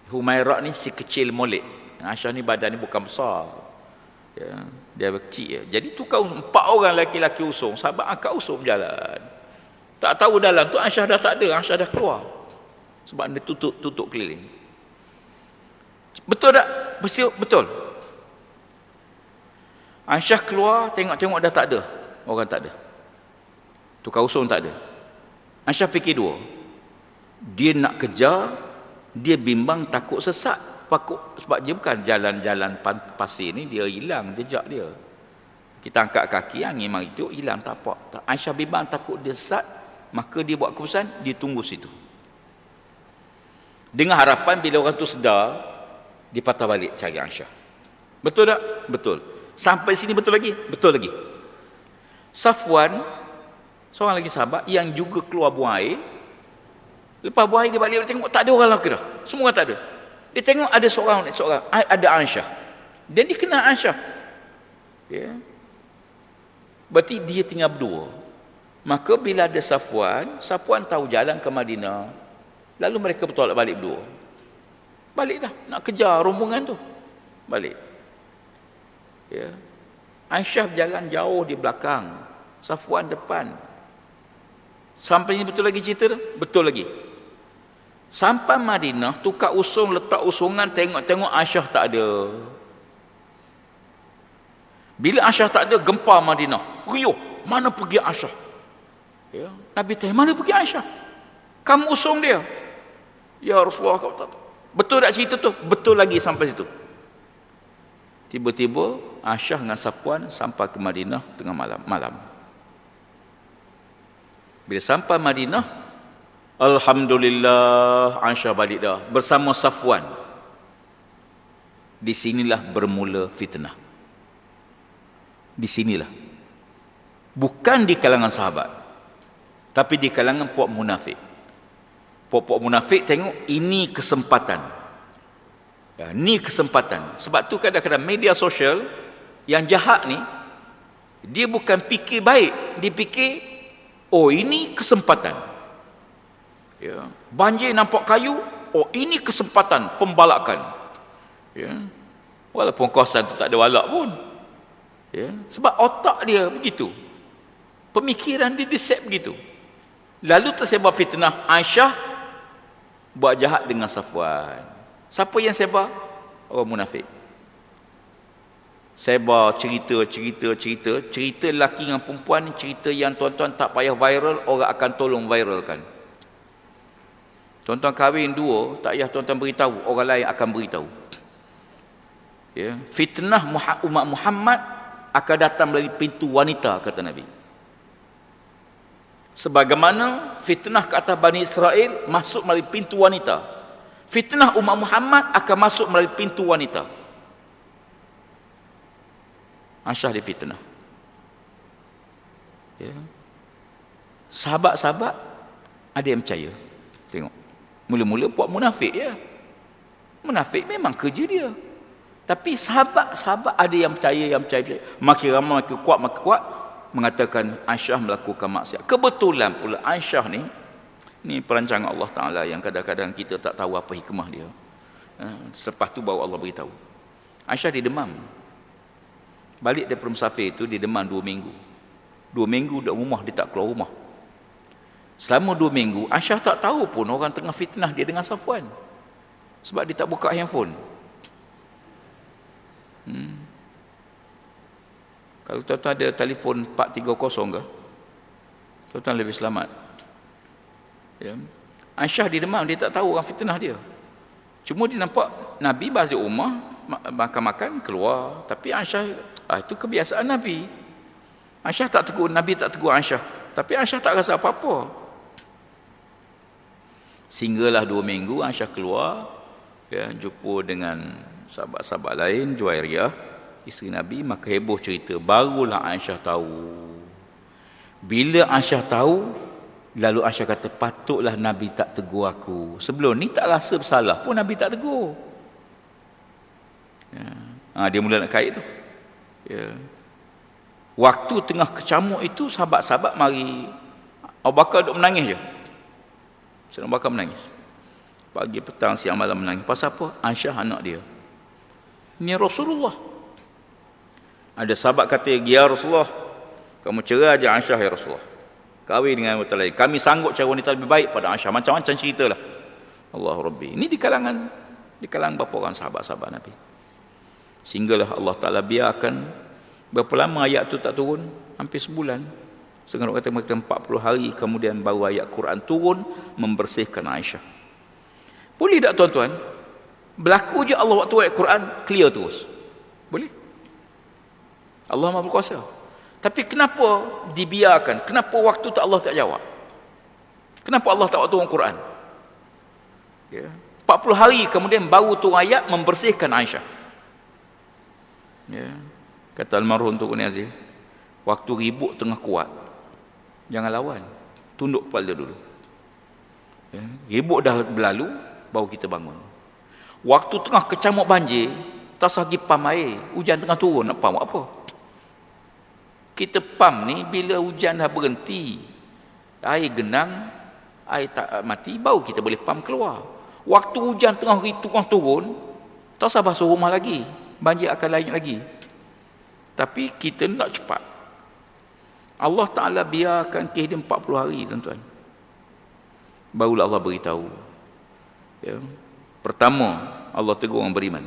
Humairah ni si kecil molek. Aisyah ni badan ni bukan besar, ya. Dia kecil ya. Jadi tukar 4 orang lelaki-lelaki usung, sahabat angkat usung jalan. Tak tahu dalam tu Aisyah dah tak ada, Aisyah dah keluar. Sebab dia tutup keliling. Betul tak? Betul. Aisyah keluar, tengok-tengok dah tak ada. Orang tak ada. Tukar usung tak ada. Aisyah fikir dua. Dia nak kejar, dia bimbang takut sesat. Sebab dia bukan jalan-jalan pasir ni, dia hilang jejak dia. Kita angkat kaki, angin mari tu, hilang tak apa. Aisyah bimbang takut dia sesat, maka dia buat keputusan, dia tunggu situ. Dengan harapan bila orang tu sedar, Dipatah balik cari Aisyah. Betul tak? Betul. Sampai sini betul lagi? Betul lagi. Safwan, seorang lagi sahabat yang juga keluar buang air. Lepas buang air dia balik, dia tengok tak ada orang lelaki dah. Semua orang tak ada. Dia tengok ada seorang, ada Aisyah. Dan dia kenal Aisyah. Ya. Berarti dia tinggal berdua. Maka bila ada Safwan tahu jalan ke Madinah. Lalu mereka bertolak balik berdua. Balik dah, nak kejar rombongan tu. Balik. Ya. Aisyah berjalan jauh di belakang, Safwan depan. Sampai ni betul lagi cerita tu? Betul lagi. Sampai Madinah, tukar usung, letak usungan, tengok-tengok Aisyah tak ada. Bila Aisyah tak ada, gempar Madinah. Riuh, mana pergi Aisyah? Ya. Nabi tanya, mana pergi Aisyah? Kamu usung dia. Ya Rasulullah, kau tak tahu. Betul tak cerita tu? Betul lagi sampai situ. Tiba-tiba Aisyah dengan Safwan sampai ke Madinah tengah malam. Bila sampai Madinah, alhamdulillah, Aisyah balik dah bersama Safwan. Di sinilah bermula fitnah. Di sinilah. Bukan di kalangan sahabat, tapi di kalangan puak munafik. Puak-puak munafik tengok ini kesempatan. Ya, ni kesempatan. Sebab tu kadang-kadang media sosial yang jahat ni, dia bukan fikir baik, dia fikir oh ini kesempatan. Ya, banjir nampak kayu, oh ini kesempatan pembalakan. Ya. Walaupun kawasan tu tak ada walak pun. Ya, sebab otak dia begitu. Pemikiran dia set begitu. Lalu tersebar fitnah Aisyah buat jahat dengan Safwan. Siapa yang sebar? Orang munafik. Sebar cerita lelaki dengan perempuan, cerita yang tuan-tuan tak payah viral, orang akan tolong viralkan. Tuan-tuan kahwin dua, tak payah tuan-tuan beritahu, orang lain akan beritahu. Ya, fitnah umat Muhammad akan datang melalui pintu wanita, kata Nabi. Sebagaimana fitnah ke atas Bani Israel masuk melalui pintu wanita, fitnah umat Muhammad akan masuk melalui pintu wanita. Aisyah difitnah. Ya. Sahabat-sahabat ada yang percaya. Tengok. Mula-mula buat munafik ya. Munafik memang kerja dia. Tapi sahabat-sahabat ada yang percaya, makin ramai, makin kuat, mengatakan Aisyah melakukan maksiat. Kebetulan pula Aisyah ni perancangan Allah Ta'ala yang kadang-kadang kita tak tahu apa hikmah dia. Selepas tu baru Allah beritahu. Aisyah dia demam. Balik daripada musafir itu dia demam 2 minggu. 2 minggu dekat rumah, dia tak keluar rumah. Selama 2 minggu Aisyah tak tahu pun orang tengah fitnah dia dengan Safwan. Sebab dia tak buka handphone. Kalau tuan-tuan ada telefon 430 ke, tuan-tuan lebih selamat. Ya. Aisyah dia demam, dia tak tahu orang fitnah dia. Cuma dia nampak Nabi balik rumah, makan-makan, keluar. Tapi Aisyah, itu kebiasaan Nabi. Aisyah tak tegur, Nabi tak tegur Aisyah. Tapi Aisyah tak rasa apa-apa. Sehinggalah 2 minggu Aisyah keluar, ya, jumpa dengan sahabat-sahabat lain, Juwairiyah, isteri Nabi, maka heboh cerita. Barulah Aisyah tahu. Bila Aisyah tahu, lalu Aisyah kata, patutlah Nabi tak tegur aku. Sebelum ni tak rasa bersalah pun Nabi tak tegur. Ya. Dia mula nak kait tu. Ya. Waktu tengah kecamuk itu, sahabat-sahabat mari. Abu Bakar duduk menangis je. Sayyidina Abu Bakar menangis. Pagi, petang, siang, malam menangis. Pasal apa? Aisyah anak dia. Ni Rasulullah. Ada sahabat kata, ya Rasulullah, kamu cerai aja Aisyah ya Rasulullah. Kahwin dengan wanita lain. Kami sanggup cari wanita lebih baik pada Aisyah. Macam-macam ceritalah. Allahu Rabbi. Ini di kalangan beberapa orang sahabat-sahabat Nabi. Sehinggalah Allah Ta'ala biarkan berapa lama ayat tu tak turun? Hampir sebulan. Setengah kata mereka 40 hari kemudian baru ayat Quran turun membersihkan Aisyah. Boleh tak tuan-tuan? Berlaku je Allah waktu ayat Quran clear terus. Boleh? Allah Maha Berkuasa. Tapi kenapa dibiarkan? Kenapa waktu tu Allah tak jawab? Kenapa Allah tak waktu turun Quran? Ya. 40 hari kemudian baru tu ayat membersihkan Aisyah. Ya. Kata almarhum Tuan Gani Aziz, waktu ribut tengah kuat, jangan lawan, tunduk kepala dulu. Ya. Ribut dah berlalu, baru kita bangun. Waktu tengah kecamuk banjir, tak lagi pam air, hujan tengah turun, nak pam apa? Kita pam ni bila hujan dah berhenti, air genang, air tak mati, baru kita boleh pam keluar. Waktu hujan tengah turun, tak usah basuh rumah lagi, banjir akan lain lagi. Tapi kita nak cepat. Allah Ta'ala biarkan kes dia 40 hari, tuan-tuan. Barulah Allah beritahu. Ya. Pertama, Allah tegur orang beriman.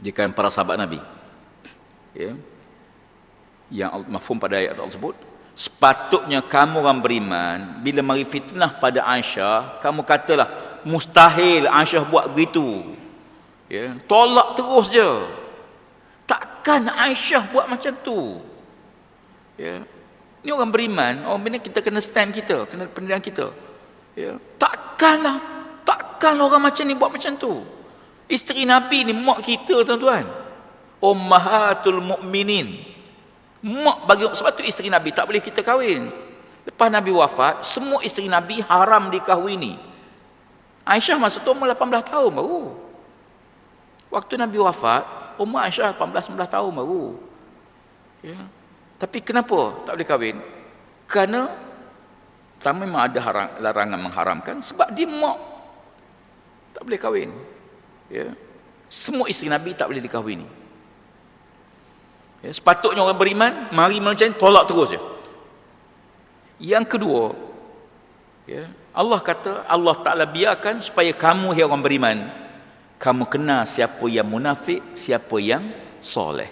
Dia kan para sahabat Nabi. Ya. Yang mafhum pada ayat tersebut, sepatutnya kamu orang beriman, bila mari fitnah pada Aisyah, kamu katalah, mustahil Aisyah buat begitu. Ya. Tolak terus je. Takkan Aisyah buat macam tu. Ya. Ini orang beriman, orang beriman kita kena stand kita, kena pendirian kita. Ya. Takkanlah orang macam ni buat macam tu. Isteri Nabi ni mak kita, tuan-tuan. Ummahatul Mukminin. Mak bagi, sebab tu isteri Nabi tak boleh kita kahwin. Lepas Nabi wafat, semua isteri Nabi haram dikahwini. Aisyah masa tu umur 18 tahun baru. Waktu Nabi wafat, umur Aisyah 18-19 tahun baru. Ya. Tapi kenapa tak boleh kahwin? Kerana pertama memang ada larangan mengharamkan, sebab dia mak tak boleh kahwin. Ya. Semua isteri Nabi tak boleh dikahwini. Ya, sepatutnya orang beriman mari macam ni, tolak terus je. Yang kedua, ya, Allah kata, Allah Ta'ala biarkan supaya kamu yang orang beriman, kamu kenal siapa yang munafik, siapa yang soleh.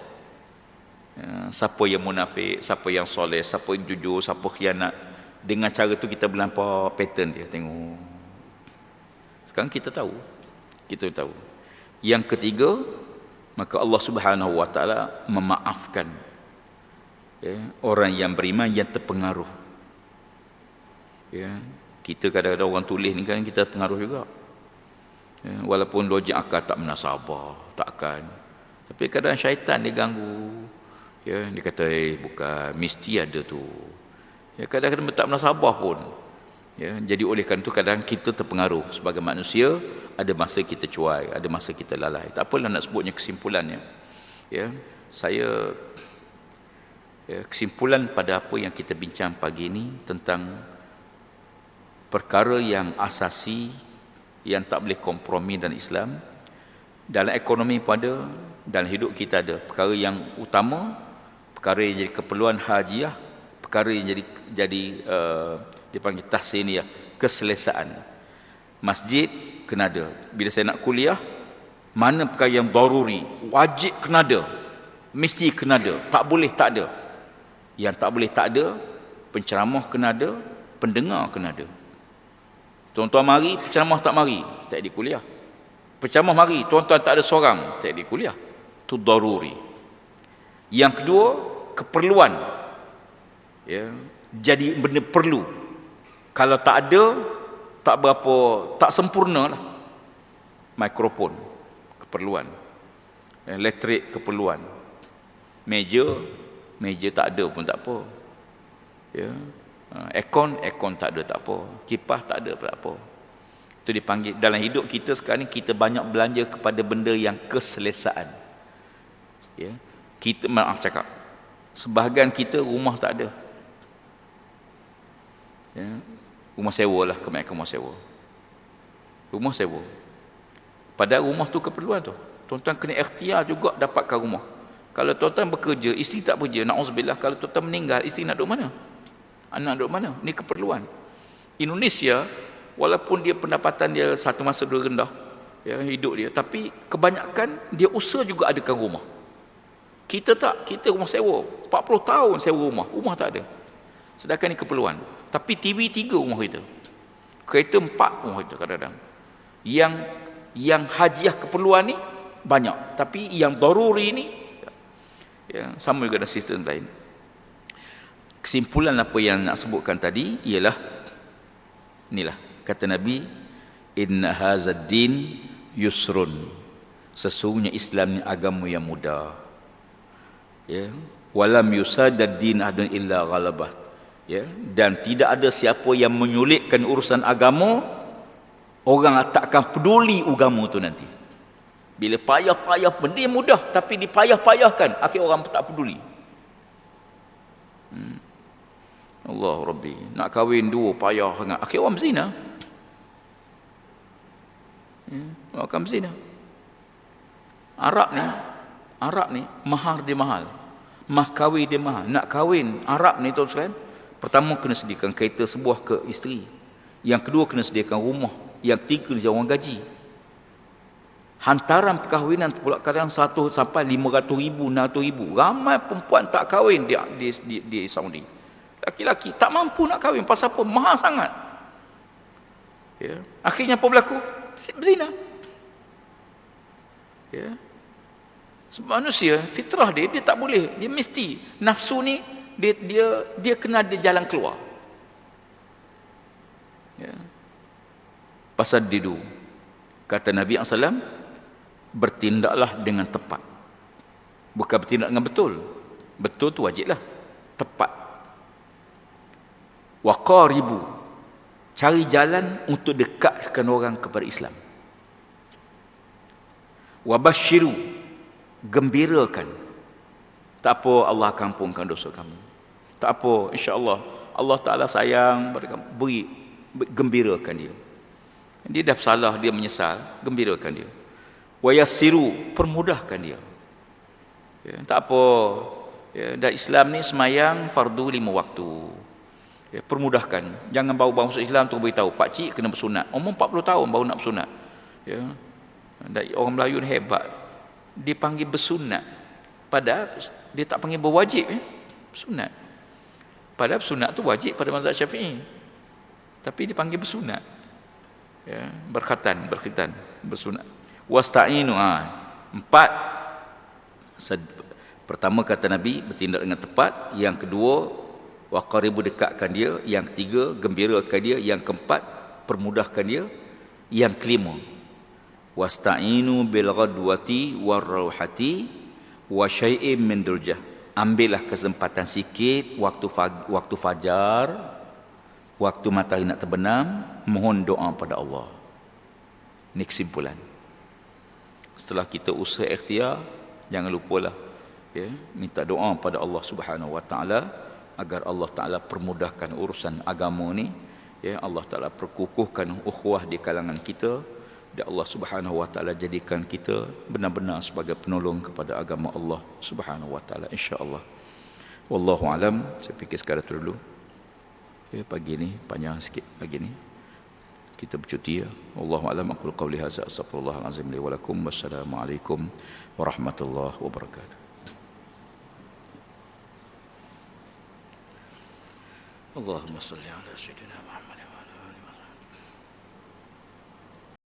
Ya, siapa yang munafik, siapa yang soleh, siapa yang jujur, siapa khianat. Dengan cara tu kita melampau pattern dia, tengok. Sekarang kita tahu. Yang ketiga, maka Allah Subhanahu Wa Ta'ala memaafkan, ya, orang yang beriman yang terpengaruh. Ya, kita kadang-kadang orang tulis ni kan kita terpengaruh juga. Ya, walaupun logik akal tak menasabah, takkan. Tapi kadang syaitan dia ganggu. Ya, dia kata bukan, mesti ada tu. Ya, kadang-kadang tak menasabah pun. Ya, jadi oleh kerana itu kadang kita terpengaruh sebagai manusia, ada masa kita cuai, ada masa kita lalai. Tak apalah nak sebutnya kesimpulannya. Ya, saya kesimpulan pada apa yang kita bincang pagi ini tentang perkara yang asasi yang tak boleh kompromi dalam Islam. Dalam ekonomi pun ada, dalam hidup kita ada perkara yang utama, perkara yang jadi keperluan hajiah, perkara yang jadi dipanggil tahsiniyah, keselesaan. Masjid kena ada. Bila saya nak kuliah, mana perkara yang daruri, wajib kena ada, mesti kena ada, tak boleh tak ada. Yang tak boleh tak ada, penceramah kena ada, pendengar kena ada. Tuan-tuan mari, penceramah tak mari, tak di kuliah. Penceramah mari, tuan-tuan tak ada seorang, tak di kuliah. Itu daruri. Yang kedua, keperluan. Ya, jadi benda perlu. Kalau tak ada, tak sempurna lah. Mikrofon, keperluan. Elektrik, keperluan. Meja tak ada pun tak apa. Ya. Aircon tak ada tak apa. Kipas tak ada pun tak apa. Itu dipanggil, dalam hidup kita sekarang ni, kita banyak belanja kepada benda yang keselesaan. Ya. Kita, maaf cakap, sebahagian kita rumah tak ada. Ya. Rumah sewa lah, kebanyakan rumah sewa. Padahal rumah tu keperluan tu. Tuan-tuan kena ikhtiar juga dapatkan rumah. Kalau tuan-tuan bekerja, isteri tak bekerja, na'udzubillah, kalau tuan-tuan meninggal, isteri nak duduk mana? Anak duduk mana? Ini keperluan. Indonesia, walaupun dia pendapatan dia satu masa dua rendah, ya, hidup dia, tapi kebanyakan dia usaha juga adakan rumah. Kita tak, kita rumah sewa. 40 tahun sewa rumah tak ada. Sedangkan ini keperluan. Tapi TV 3 rumah kita, kereta 4 rumah kita kadang-kadang. Yang hajiah keperluan ni banyak, tapi yang daruri ni, ya, sama juga dengan sistem lain. Kesimpulan apa yang nak sebutkan tadi ialah inilah kata Nabi, Inna hazad din yusrun. Sesungguhnya Islam ni agama yang mudah. Ya. Walam yusadad din ahadun illa ghalabat. Ya. Dan tidak ada siapa yang menyulitkan urusan agama, orang takkan peduli agama tu nanti. Bila payah-payah, benda yang mudah tapi dipayah-payahkan, akhir orang tak peduli. Allah Rabbi, nak kahwin dua payah sangat, akhir orang berzina. Orang akan berzina. Arab ni mahar dia mahal, mas kahwin dia mahal. Nak kahwin Arab ni tuan sekalian, pertama kena sediakan kereta sebuah ke isteri, yang kedua kena sediakan rumah, yang ketiga dia orang gaji. Hantaran perkahwinan pula kadang 1 sampai 500,000, 600,000. Ramai perempuan tak kahwin di Saudi. Laki-laki tak mampu nak kahwin, pasal apa? Mahal sangat. Ya. Akhirnya apa berlaku? Berzina. Ya. Sebab manusia, fitrah dia tak boleh. Dia mesti, nafsu ni, dia kena ada jalan keluar. Ya. Pasal dia dulu, kata Nabi SAW, bertindaklah dengan tepat. Bukan bertindak dengan betul. Betul tu wajiblah. Tepat. Waqaribu, cari jalan untuk dekatkan orang kepada Islam. Wabashiru, gembirakan. Tak apa, Allah akan ampunkan dosa kamu. Tak apa, insya-Allah Allah Taala sayang pada kamu. Beri, gembirakan dia. Dia dah salah, dia menyesal, gembirakan dia. Wayassiru, permudahkan dia. Ya, tak apa. Ya, dan Islam ni semayang fardu 5 waktu. Ya, permudahkan. Jangan baru masuk Islam tu beritahu, pak cik kena bersunat. Umur 40 tahun baru nak bersunat. Ya. Dan orang Melayu ni hebat. Dia panggil bersunat. Padahal dia tak panggil berwajib. Bersunat. Padahal bersunat tu wajib pada mazhab Syafi'i. Tapi dia panggil bersunat. Ya, berkhitan, bersunat. Wasta'inu, 4. Pertama kata Nabi, bertindak dengan tepat. Yang kedua, waqaribu, dekatkan dia. Yang ketiga, gembirakan dia. Yang keempat, permudahkan dia. Yang kelima, wasta'inu bil ghadwati war rauhati wa syai'in min duljah. Ambillah kesempatan sikit waktu fajar, waktu matahari nak terbenam, mohon doa pada Allah. Ini kesimpulan. Setelah kita usaha ikhtiar, jangan lupalah, ya, minta doa pada Allah Subhanahu Wa Taala agar Allah Taala permudahkan urusan agama ni. Ya, Allah Taala perkukuhkan ukhuwah di kalangan kita, dan Allah Subhanahu Wa Taala jadikan kita benar-benar sebagai penolong kepada agama Allah Subhanahu Wa Taala, insya-Allah. Wallahu alam. Saya fikir sekadar itu dulu. Ya, pagi ni panjang sikit pagi ni. Kita bercuti, ya. Wallahu alam. Aqulu qawli hadza, astaghfirullahal azim li wa lakum. Wassalamualaikum warahmatullahi wabarakatuh. Allahumma shalli ala sayyidina Muhammad wa ala